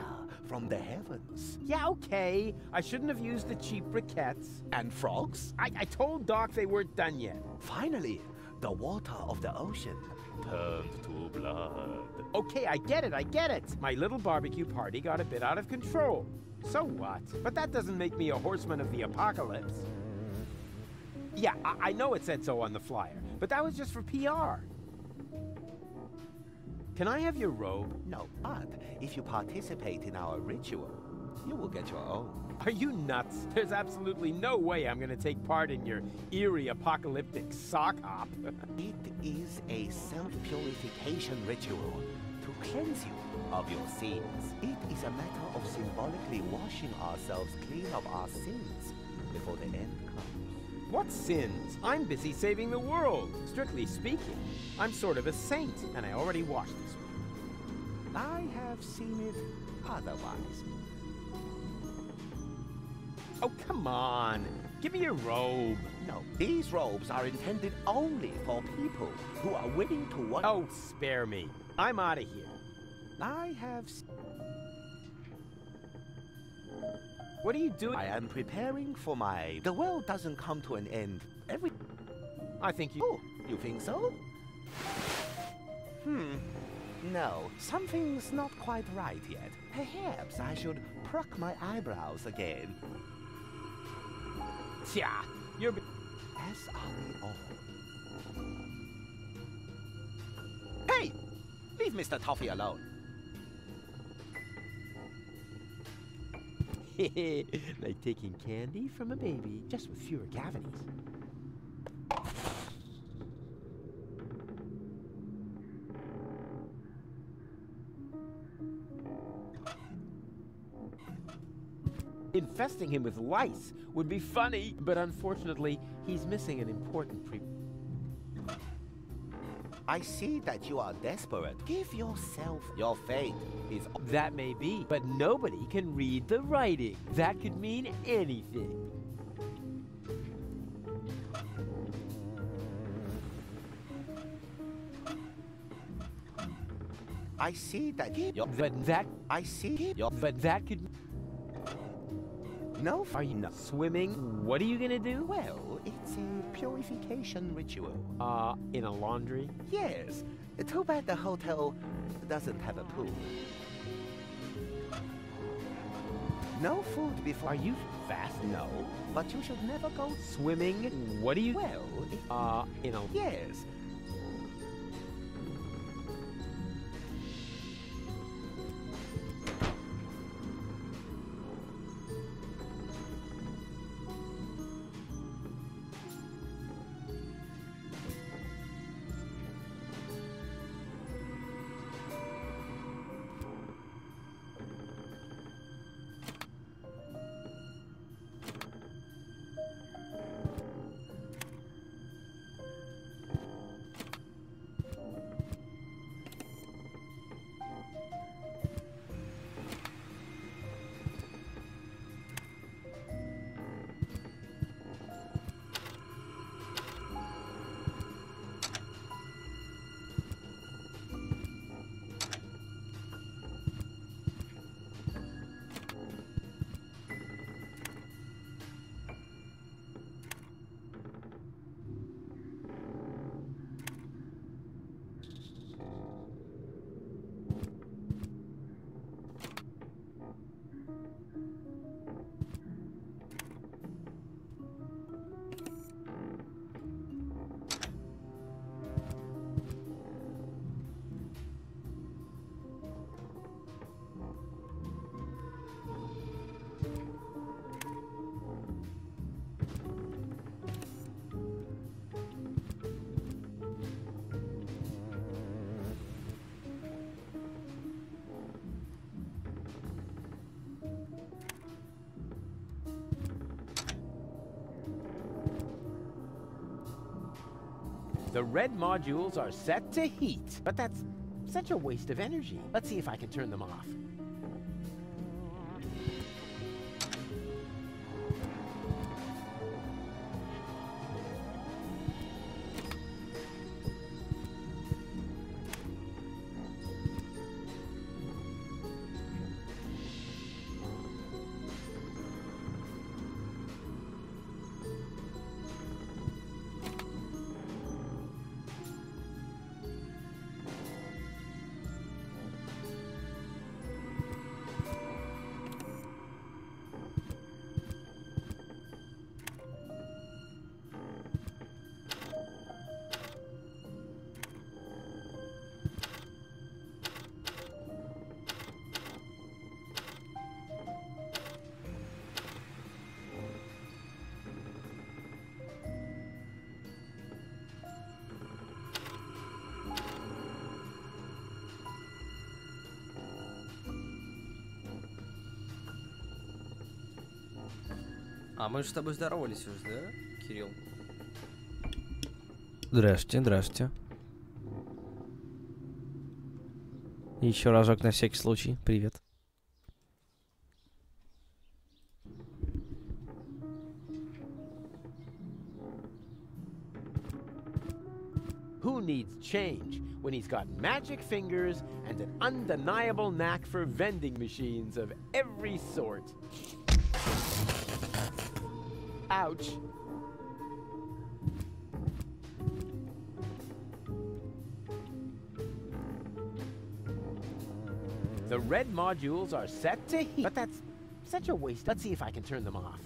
from the heavens. Yeah, okay. I shouldn't have used the cheap briquettes. And frogs? I told Doc they weren't done yet. Finally, the water of the ocean turned to blood. Okay, I get it. My little barbecue party got a bit out of control. So what? But that doesn't make me a horseman of the apocalypse. Yeah, I know it said so on the flyer, but that was just for PR. Can I have your robe? No, but if you participate in our ritual, you will get your own. Are you nuts? There's absolutely no way I'm gonna take part in your eerie apocalyptic sock hop. It is a self-purification ritual to cleanse you of your sins. It is a matter of symbolically washing ourselves clean of our sins before the end comes. What sins? I'm busy saving the world. Strictly speaking, I'm sort of a saint, and I already washed this one. I have seen it otherwise. Oh, come on. Give me your robe. No, these robes are intended only for people who are willing to work. Oh, spare me. I'm out of here. I have... What are you doing? I am preparing for my... The world doesn't come to an end every... I think you... Oh, you think so? No, something's not quite right yet. Perhaps I should pluck my eyebrows again. Tja, you're... As are we all. Hey! Leave Mr. Toffee alone. Like taking candy from a baby, just with fewer cavities. Infesting him with lice would be funny, but unfortunately, he's missing an important I see that you are desperate. Give yourself your fate. That may be, but nobody can read the writing. That could mean anything. I see that But that could... No, are you not swimming? What are you gonna do? Well, it's a purification ritual. In a laundry? Yes. Too bad the hotel doesn't have a pool. No food before... Are you fast? No, but you should never go swimming. What do you... Well, in a... Yes. The red modules are set to heat, but that's such a waste of energy. Let's see if I can turn them off. А мы же с тобой здоровались уже, да, Кирилл? Здравствуйте, здравствуйте. Еще разок на всякий случай. Привет. Who needs change when he's got magic fingers and an undeniable knack for vending machines of every sort? Ouch. The red modules are set to heat. But that's such a waste. Let's see if I can turn them off.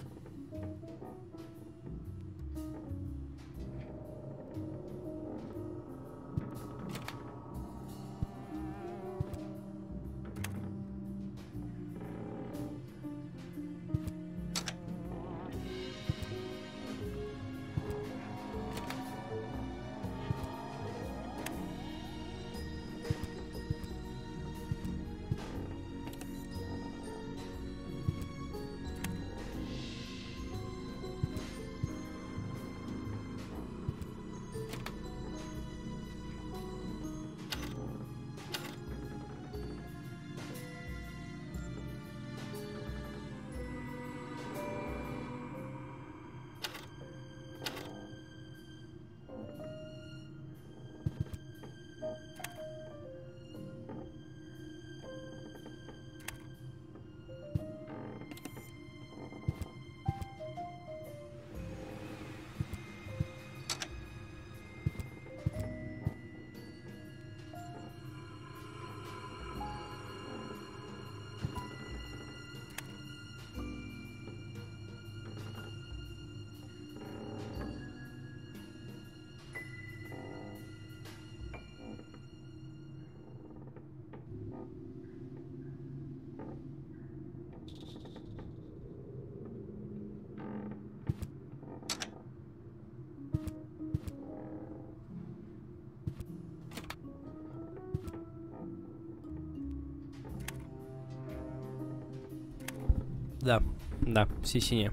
Да, да, все синие.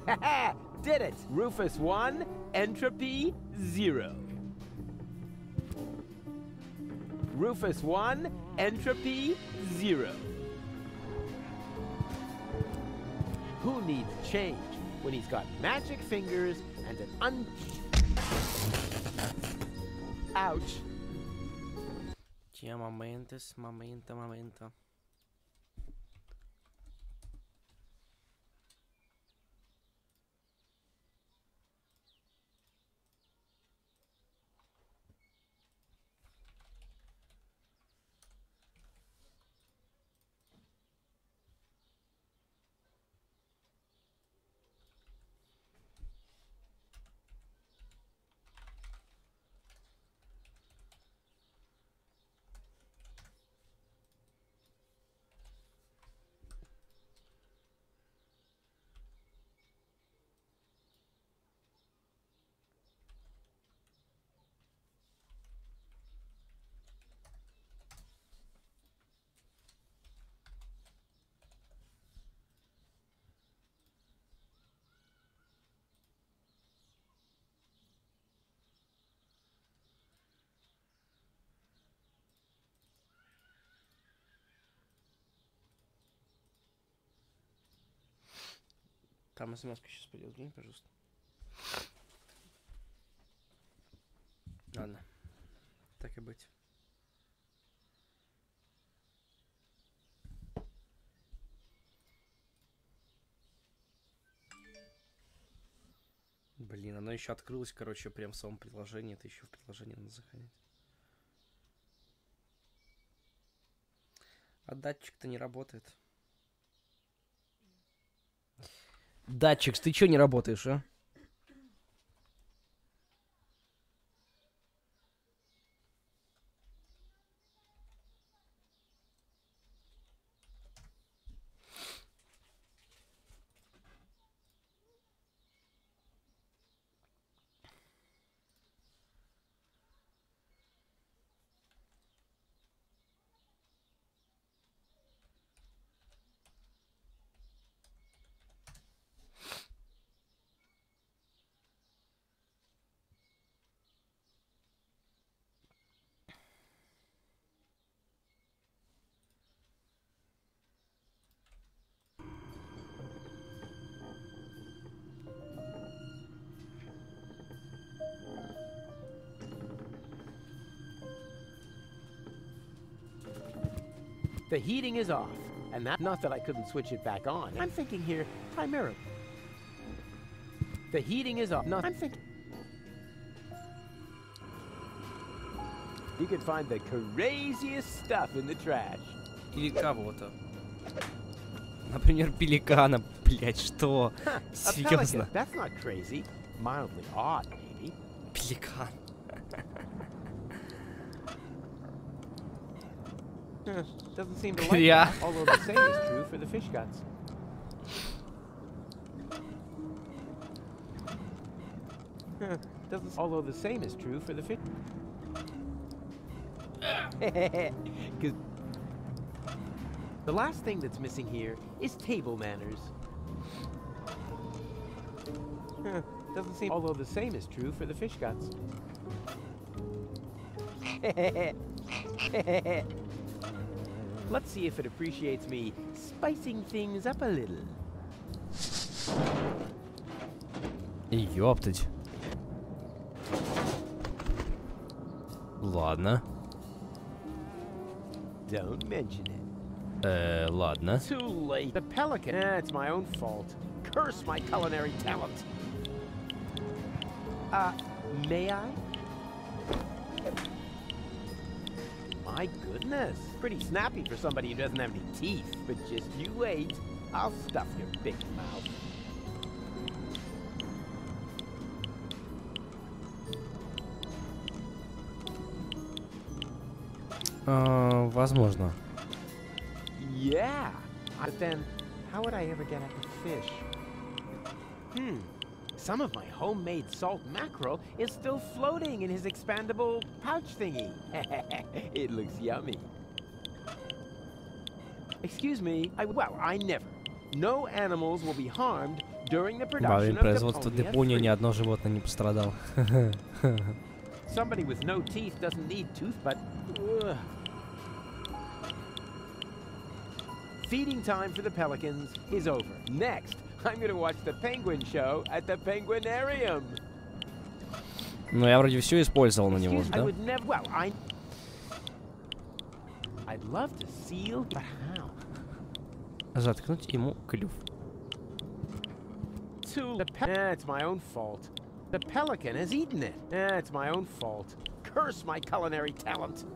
Haha! Did it! Rufus 1, entropy 0. Rufus 1, entropy 0. Who needs change when he's got magic fingers and an Ouch. Тя моментес, момента. Там смс-ка сейчас пойдет, глянь, пожалуйста. Ладно, так и быть. Блин, оно еще открылось, короче, прям в самом приложении. Это еще в приложении надо заходить. А датчик-то не работает. Датчик, ты чё не работаешь, а? The heating is off, and that not that I couldn't switch it back on. I'm thinking here primarily. The heating is off. Not I'm thinking. You can find the craziest stuff in the trash. Или кого-то. Например, пеликана. Блять, что? Серьезно? That's not crazy. Mildly odd, maybe. Пеликан. Doesn't seem to like that, although the same is true for the fish guts. Although the same is true for the fish. The last thing that's missing here is table manners. Doesn't seem. Although the same is true for the fish guts. Let's see if it appreciates me spicing things up a little. Ёптать. Ладно. Don't mention it. Ладно. Too late. The pelican. It's my own fault. Curse my culinary talent. May I? My goodness. Pretty snappy for somebody who doesn't have any teeth. But just you wait. I'll stuff your big mouth. Возможно. Yeah. But then, how would I ever get at the fish? Some of my homemade salt mackerel is still floating in his expandable pouch thingy. It looks yummy. Excuse me, I never. No animals will be harmed during the production of производства Deponia ни одно животное не пострадало. Somebody with no teeth doesn't need tooth, but... Feeding time for the pelicans is over. Next, I'm gonna watch the penguin show at the penguinarium. Ну, я вроде все использовал на него, да? I'd love to seal, but how? Заткнуть ему клюв. It's my own fault. The pelican has eaten it. It's my own fault. Curse my culinary talent.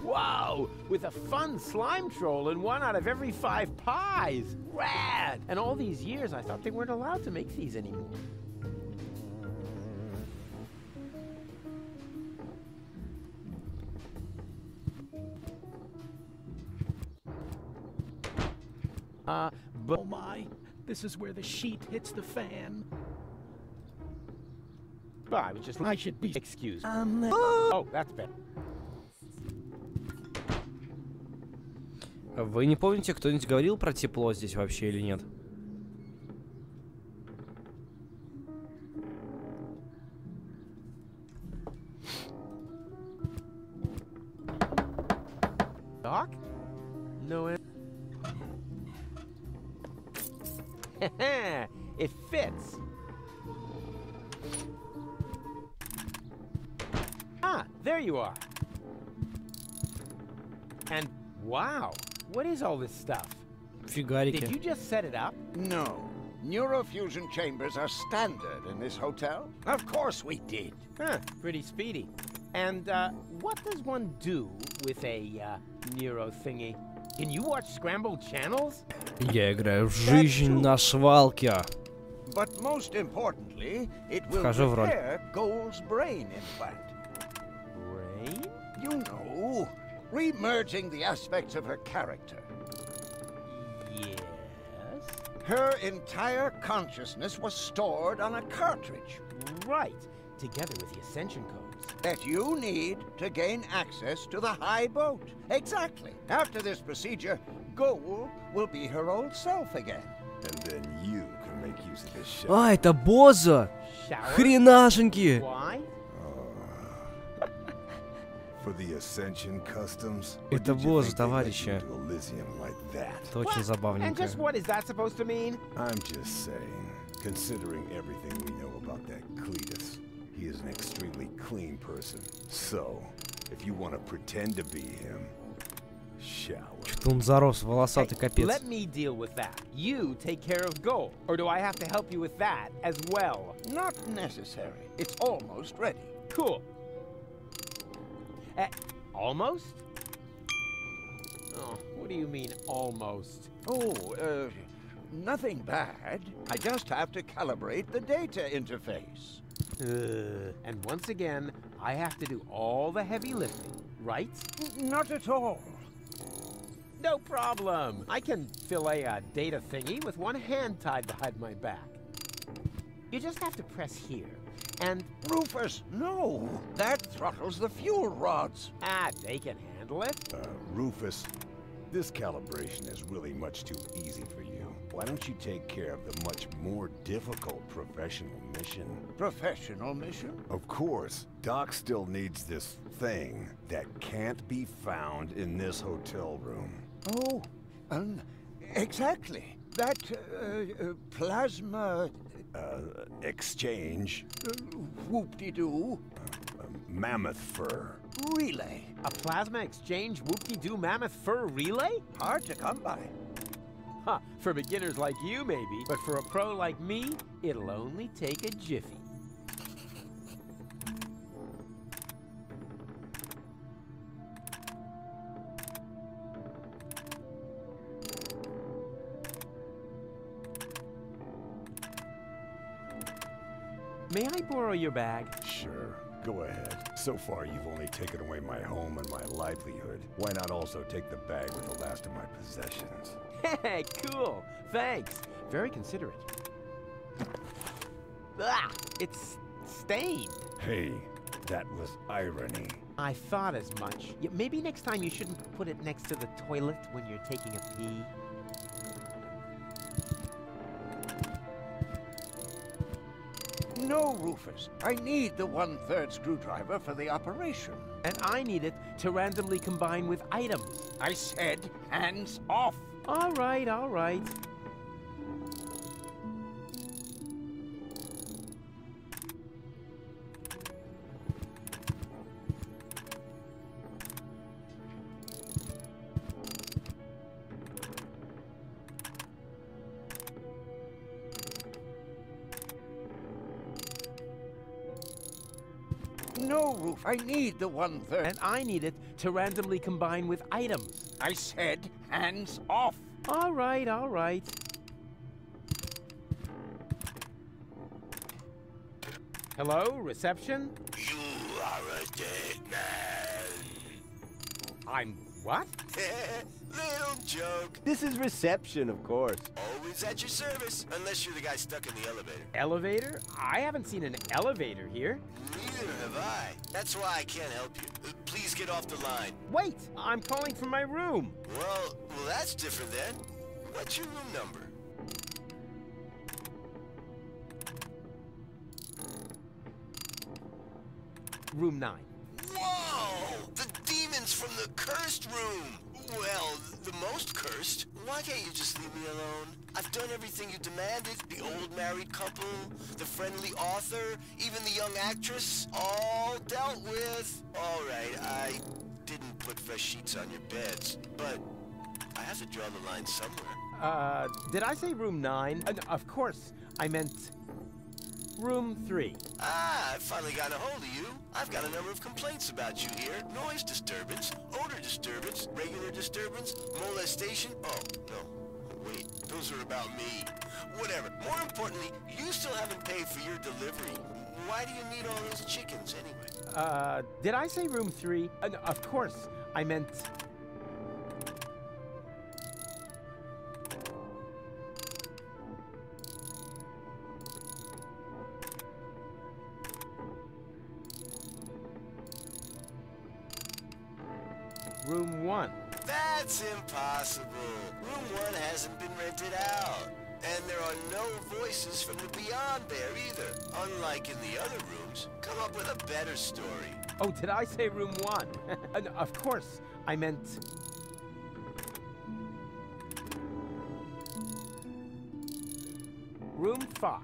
Wow! With a fun slime troll in 1 out of every 5 pies! Rad! And all these years I thought they weren't allowed to make these anymore. Oh my, this is where the sheet hits the fan. I was just... I should be excused. Oh, that's better. Вы не помните, кто-нибудь говорил про тепло здесь вообще или нет? Doc? No. It fits. There you are. And wow, what is all this stuff? Фигарики. Did you just set it up? No. Neurofusion chambers are standard in this hotel. Of course we did. Pretty speedy. And what does one do with a neuro thingy? Can you watch scrambled channels? Я играю в жизнь на свалке. But most importantly, it will repair Gold's brain implant. Brain? You know, re-merging the aspects of her character. Yes? Her entire consciousness was stored on a cartridge. Right, together with the ascension codes. That you need to gain access to the high boat. Exactly. After this procedure, Gold will be her old self again. And then you can make use of this shit. А, это Боза! Хренашеньки! Why? For the Ascension customs? Это Боза, товарищи. Like that? Это очень забавненько. And just what is that supposed to mean? I'm just saying. Considering everything we know about that Cletus, he is an extremely clean person. So, if you want to pretend to be him, shower. Что-то он зарос, волосатый капец. Let me deal with that. You take care of Goal. Or do I have to help you with that as well? Not necessary. It's almost ready. Cool. Almost? Oh, what do you mean, almost? Oh, nothing bad. I just have to calibrate the data interface. And once again, I have to do all the heavy lifting, right? Not at all. No problem. I can fillet a data thingy with one hand tied behind my back. You just have to press here, and... Rufus, no! That throttles the fuel rods. Ah, they can handle it. Rufus, this calibration is really much too easy for you. Why don't you take care of the much more difficult professional mission? Professional mission? Of course. Doc still needs this thing that can't be found in this hotel room. Oh, exactly. That, plasma... exchange. Whoop-de-doo. Mammoth fur. Relay. A plasma exchange whoop-de-doo mammoth fur relay? Hard to come by. Huh, for beginners like you maybe, but for a pro like me, it'll only take a jiffy. May I borrow your bag? Sure, go ahead. So far, you've only taken away my home and my livelihood. Why not also take the bag with the last of my possessions? Hey, cool. Thanks. Very considerate. Ah, it's stained. Hey, that was irony. I thought as much. Yeah, maybe next time you shouldn't put it next to the toilet when you're taking a pee. No, Rufus. I need the 1/3 screwdriver for the operation. And I need it to randomly combine with items. I said hands off. All right, all right. No, Rufus. I need the 1/3. And I need it to randomly combine with items. I said hands off. All right, all right. Hello, reception? You are a dead man. I'm what? Little joke. This is reception, of course. Always at your service, unless you're the guy stuck in the elevator. Elevator? I haven't seen an elevator here. Neither have I. That's why I can't help you. Please get off the line. Wait, I'm calling from my room. Well, that's different then. What's your room number? Room 9. Whoa! The demons from the cursed room! Well, the most cursed. Why can't you just leave me alone? I've done everything you demanded. The old married couple, the friendly author, even the young actress. All dealt with. All right, I didn't put fresh sheets on your beds, but I have to draw the line somewhere. Did I say room 9? Of course, I meant room 3. Ah, I've finally gotten a hold of you. I've got a number of complaints about you here. Noise disturbance, odor disturbance, regular disturbance, molestation. Oh, no. Wait, those are about me. Whatever. More importantly, you still haven't paid for your delivery. Why do you need all those chickens anyway? Did I say room 3? Of course, I meant... Room 1. That's impossible. Room 1 hasn't been rented out. And there are no voices from the beyond there either. Unlike in the other rooms. Come up with a better story. Oh, did I say room 1? Of course, I meant... room 5.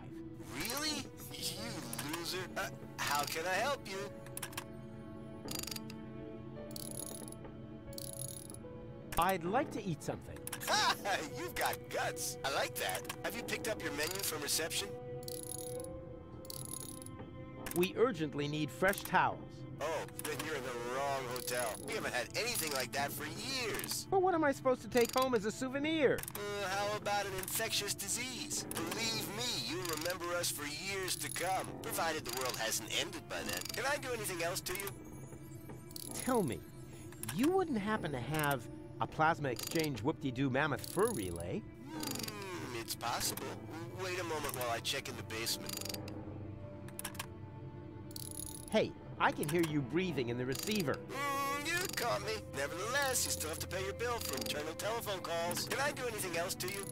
Really? You loser. How can I help you? I'd like to eat something. Ha! You've got guts. I like that. Have you picked up your menu from reception? We urgently need fresh towels. Oh, then you're in the wrong hotel. We haven't had anything like that for years. Well, what am I supposed to take home as a souvenir? How about an infectious disease? Believe me, you'll remember us for years to come, provided the world hasn't ended by then. Can I do anything else to you? Tell me, you wouldn't happen to have a plasma exchange whoop-de-doo mammoth fur relay? It's possible. Wait a moment while I check in the basement. Hey, I can hear you breathing in the receiver. You caught me. Nevertheless, you still have to pay your bill for internal telephone calls. Can I do anything else to you?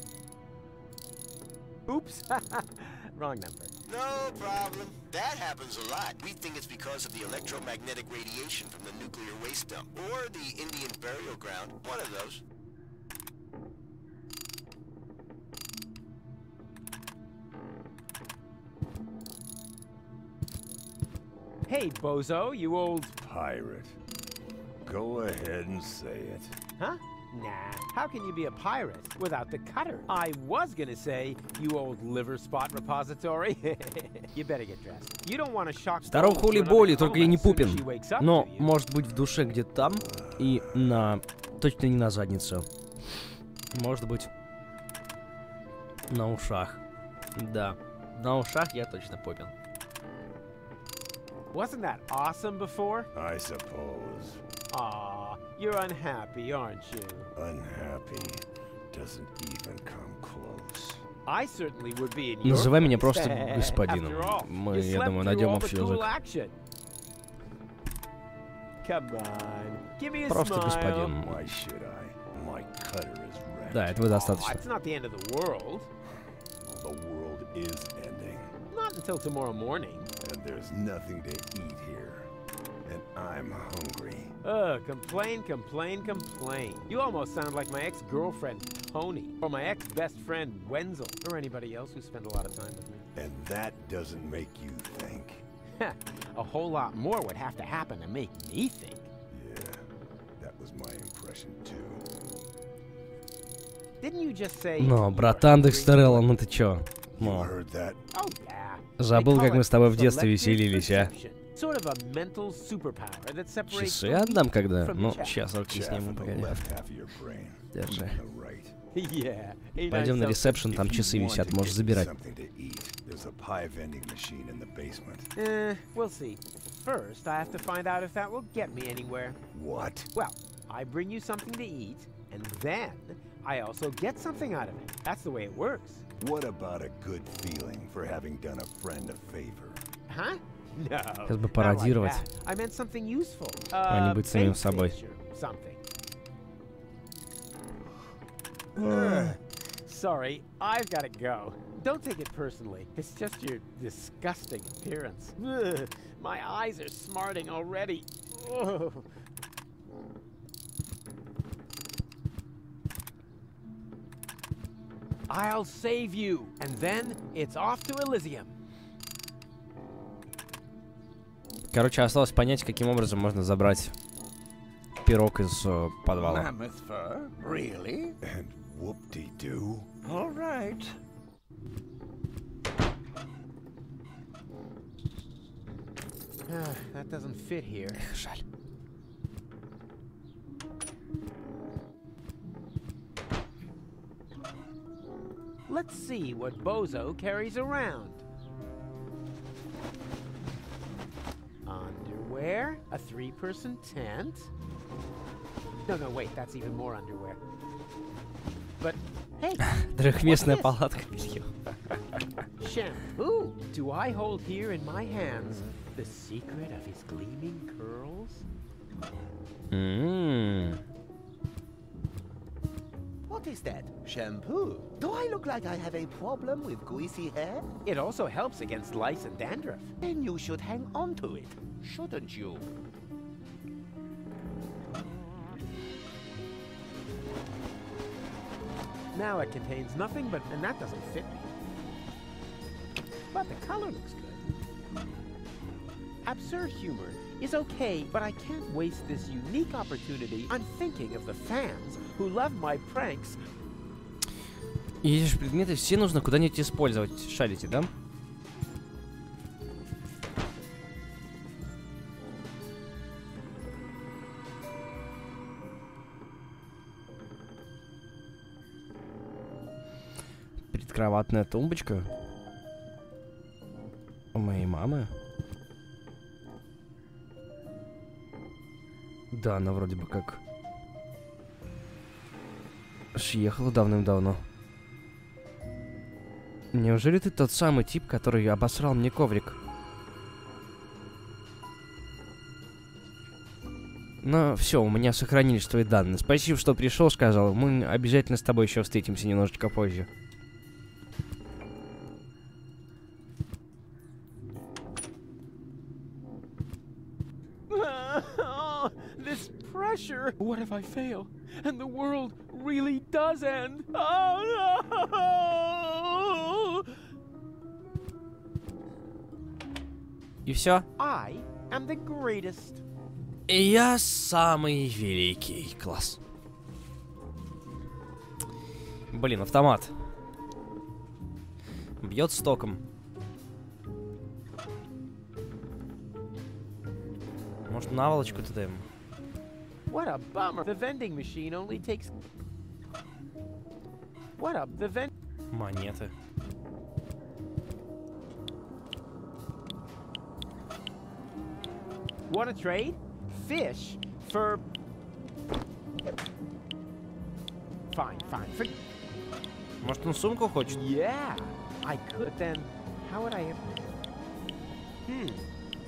Oops. Wrong number. No problem. That happens a lot. We think it's because of the electromagnetic radiation from the nuclear waste dump. Or the Indian burial ground. One of those. Hey, bozo, you old... Pirate. Go ahead and say it. Huh? Nah, how can you be a pirate without the cutter? I was gonna say, you old liver spot repository. You better get dressed. You don't want to shock... Здоров, хули боли, только я не Пупин. Но, может быть, в душе где-то там. И на... Точно не на задницу. Может быть, на ушах. Да, на ушах я точно Пупин. Wasn't that awesome before? I suppose. Aw, you're unhappy, aren't you? Unhappy doesn't even come close. I certainly would be in your Называй меня place. просто господином. Мы, я думаю, найдем общий язык. Come on, give me a Просто smile. господин. Why should I? My cutter is wrecked. Да, этого достаточно. It's not the end of the world. The world is ending. Not until tomorrow morning. And there's nothing to eat here. And I'm hungry. Complain, complain, complain. You almost sound like my ex-girlfriend, Tony, or my ex-best friend, Wenzel, or anybody else who spent a lot of time with me. And that doesn't make you think. A whole lot more would have to happen to make me think. Yeah, that was my impression too. Didn't you just say... Ну, братан Декстерелла, ну ты чё? Ну, забыл, как мы с тобой в детстве веселились, а? Часы отдам, когда? Ну, сейчас руки сниму, погоди. Держи. Пойдем на ресепшн, там часы висят, можешь забирать. We'll see. First, I have to find out if that will get me anywhere. What? Well, I bring you something to eat, and then I also get something out of it. That's the way it works. What about a good feeling for having done a friend a favor? Huh? No. Сейчас бы пародировать. I meant something useful. А не быть самим собой. Something. Sorry, I've got to go. Don't take it personally. It's just your disgusting appearance. My eyes are smarting already. I'll save you, and then it's off to Elysium. Короче, осталось понять, каким образом можно забрать пирог из подвала. Mammoth fur? Really? And whoop-de-doo. All right. That doesn't fit here. Жаль. Let's see what Bozo carries around. Underwear, a 3-person tent. No, wait, that's even more underwear. But, hey! Трехместная палатка белье. Shampoo! Do I hold here in my hands the secret of his gleaming curls? What is that? Shampoo? Do I look like I have a problem with greasy hair? It also helps against lice and dandruff. Then you should hang on to it, shouldn't you? Now it contains nothing but... and that doesn't fit me. but the color looks good. Absurd humor is okay, but I can't waste this unique opportunity. I'm thinking of the fans who love my pranks. И эти же предметы все нужно куда-нибудь использовать. Шарите, да? Предкроватная тумбочка у моей мамы. Да, она вроде бы как съехала давным-давно. Неужели ты тот самый тип, который обосрал мне коврик? Ну, все, у меня сохранились твои данные. Спасибо, что пришел, сказал. Мы обязательно с тобой еще встретимся немножечко позже. This pressure. What if I fail and the world really does end? Oh no! И все. I am the greatest. Я самый великий. Класс. Блин, автомат. Бьет стоком. Может, наволочку туда ему? What a bummer. The vending machine only takes... What up? The vend... Монеты. Want to trade? Fish for... Fine. Может, он сумку хочет? Yeah, I could. Then, how would I...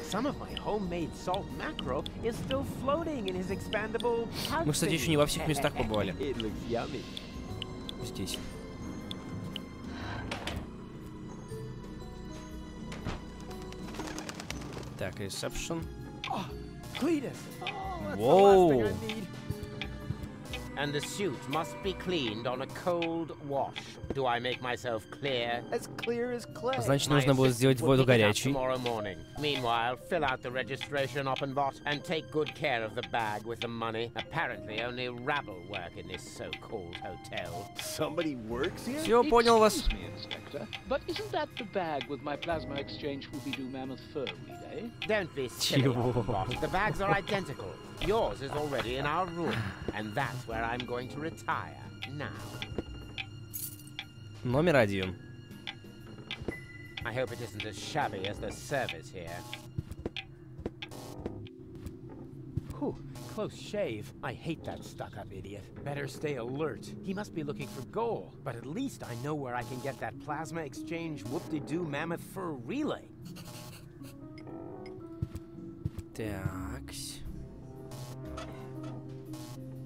Some of my homemade salt mackerel is still floating in his expandable... Мы, кстати, еще не во всех местах побывали. It looks yummy. Здесь. Так, ресепшн. Cletus! That's the Whoa. last thing I need. And the suit must be cleaned on a cold wash. Do I make myself clear? As clear as clay. Значит, нужно будет сделать воду горячей. Tomorrow morning. Meanwhile, fill out the registration Oppenbot and take good care of the bag with the money. Apparently, only rabble work in this so-called hotel. Somebody works here? Все, понял вас. Excuse me, Inspector, but isn't that the bag with my plasma exchange Whoopie-Doo Mammoth fur relay? Don't be silly, Oppenbot. The bags are identical. Yours is already in our room, and that's where I'm going to retire now. Номер 1. I hope it isn't as shabby as the service here. Whew, close shave. I hate that stuck-up idiot. Better stay alert. He must be looking for gold, but at least I know where I can get that plasma exchange Whoop-de-Doo Mammoth fur relay. Такс.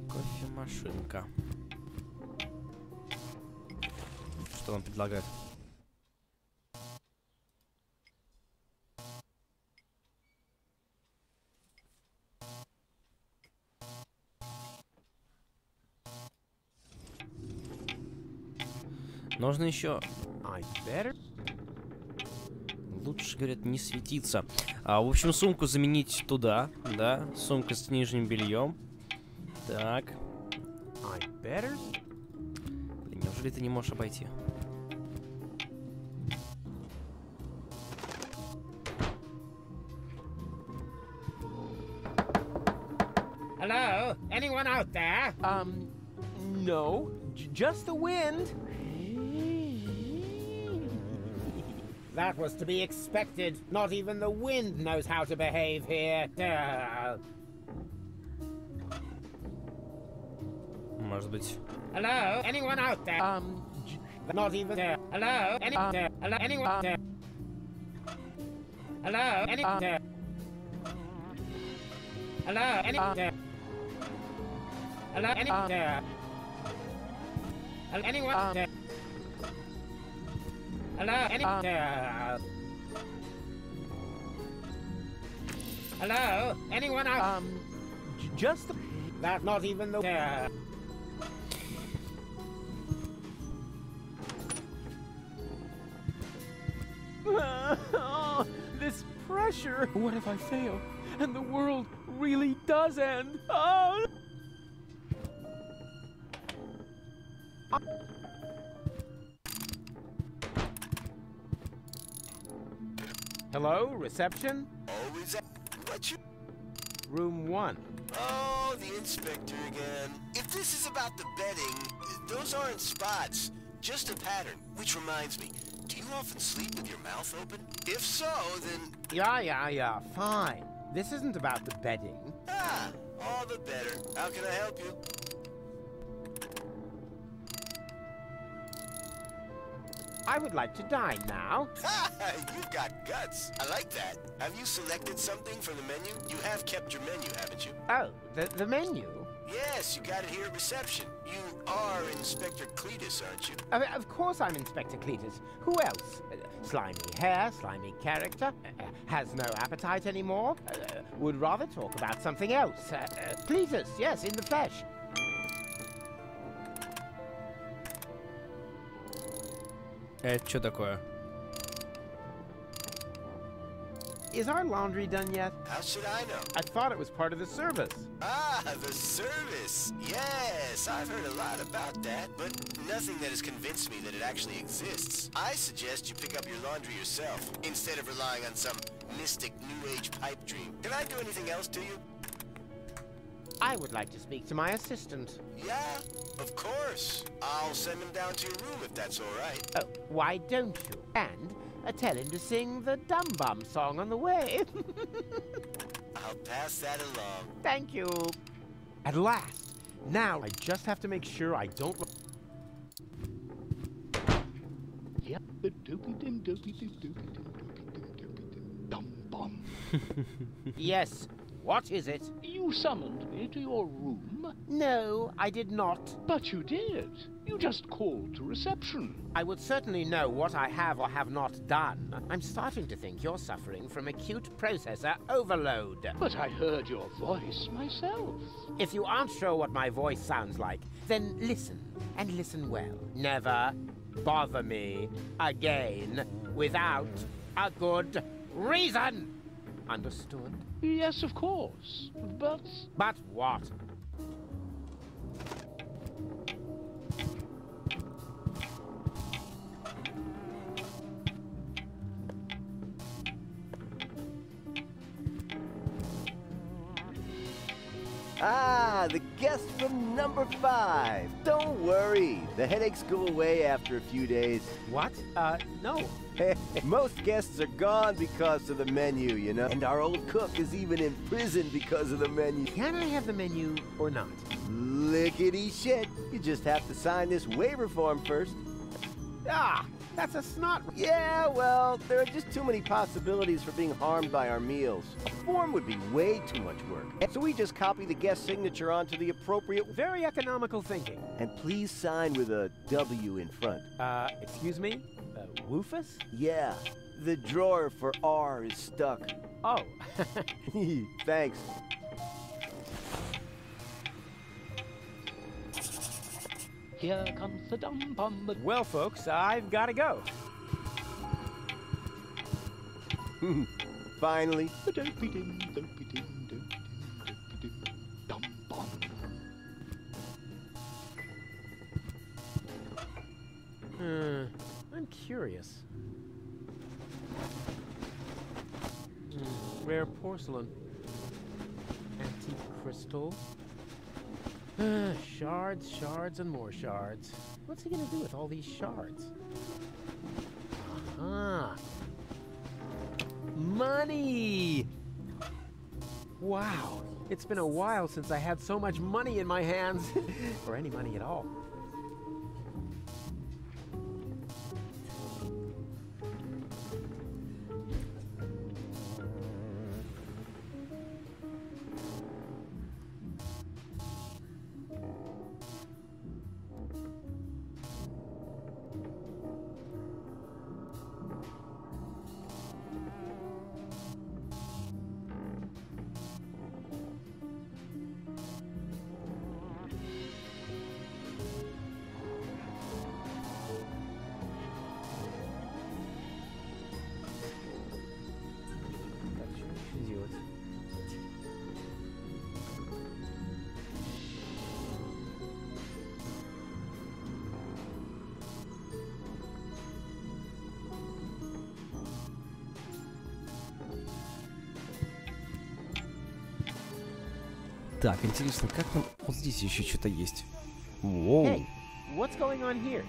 Кофемашинка. Что он предлагает? Нужно еще... Лучше, говорят, не светиться. В общем, сумку заменить туда, да? Сумка с нижним бельем. Так. Блин, неужели ты не можешь обойти? Hello? Anyone out there? No. Just the wind. That was to be expected. Not even the wind knows how to behave here. Может быть. Hello? Anyone out there? Not even there. Hello? Hello? Anyone there? Hello? Anyone there? Hello? Anyone there? Hello? Anyone there? Anyone there? Hello? Anyone there? Hello? Anyone out? Just the... That not even the... pressure. What if I fail and the world really does end? Oh! Hello, reception? Always what you... Room 1. Oh, the inspector again. If this is about the betting, those aren't spots, just a pattern. Which reminds me, do you often sleep with your mouth open? If so, then... Yeah, fine. This isn't about the bedding. Ah, all the better. How can I help you? I would like to dine now. Ha! You've got guts. I like that. Have you selected something from the menu? You have kept your menu, haven't you? Oh, the menu? Yes, you got it here at reception. You are Inspector Cletus, aren't you? Of course I'm Inspector Cletus. Who else? Slimy hair, slimy character, has no appetite anymore, would rather talk about something else. Cletus, yes, in the flesh. Это что такое? Is our laundry done yet? How should I know? I thought it was part of the service. Ah, the service. Yes, I've heard a lot about that, but nothing that has convinced me that it actually exists. I suggest you pick up your laundry yourself, instead of relying on some mystic New Age pipe dream. Can I do anything else to you? I would like to speak to my assistant. Yeah, of course. I'll send him down to your room if that's all right. Oh, why don't you? And tell him to sing the Dum Bum song on the way. I'll pass that along. Thank you. At last. Now, I just have to make sure I don't... Yep, the dum bum. Yes. What is it? You summoned me to your room? No, I did not. But you did. You just called to reception. I would certainly know what I have or have not done. I'm starting to think you're suffering from acute processor overload. But I heard your voice myself. If you aren't sure what my voice sounds like, then listen, and listen well. Never bother me again without a good reason. Understood? Yes, of course. But... But what? Ah, the guest from number 5. Don't worry, the headaches go away after a few days. What? No. Most guests are gone because of the menu, you know? And our old cook is even in prison because of the menu. Can I have the menu or not? Lickety shit. You just have to sign this waiver form first. Ah, that's a snot. Yeah, well, there are just too many possibilities for being harmed by our meals. A form would be way too much work. So we just copy the guest signature onto the appropriate... Very economical thinking. And please sign with a W in front. Excuse me? Woofus? Yeah, the drawer for R is stuck. Oh. Thanks. Here comes the dum bum. Well, folks, I've got to go. Finally. Dum bum. I'm curious. Rare porcelain. Antique crystal. Shards, shards, and more shards. What's he gonna do with all these shards? Money! Wow, it's been a while since I had so much money in my hands. Or any money at all. Так, интересно, как нам... Вот здесь еще что-то есть. Воу. Hey, what's going on here?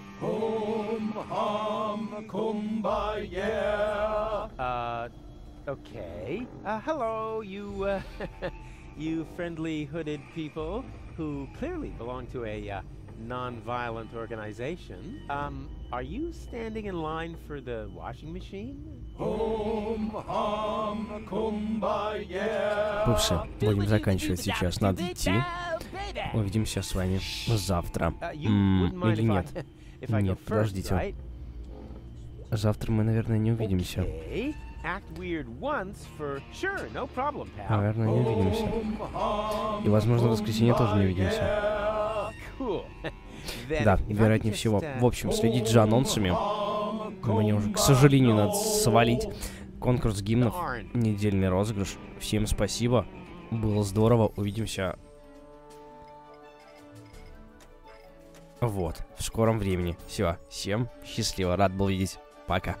Okay. Hello, you, you friendly hooded people who clearly belong to a, non-violent organization. Are you standing in line for the washing machine? Пупсы, будем заканчивать сейчас. Надо идти. Увидимся с вами завтра. Или нет? Нет, подождите. Завтра мы, наверное, не увидимся. Наверное, не увидимся. И, возможно, в воскресенье тоже не увидимся. Да, вероятнее всего. В общем, следить за анонсами. Мне уже, к сожалению, надо свалить. Конкурс гимнов, недельный розыгрыш. Всем спасибо. Было здорово. Увидимся. Вот, в скором времени. Все, всем счастливо. Рад был видеть. Пока.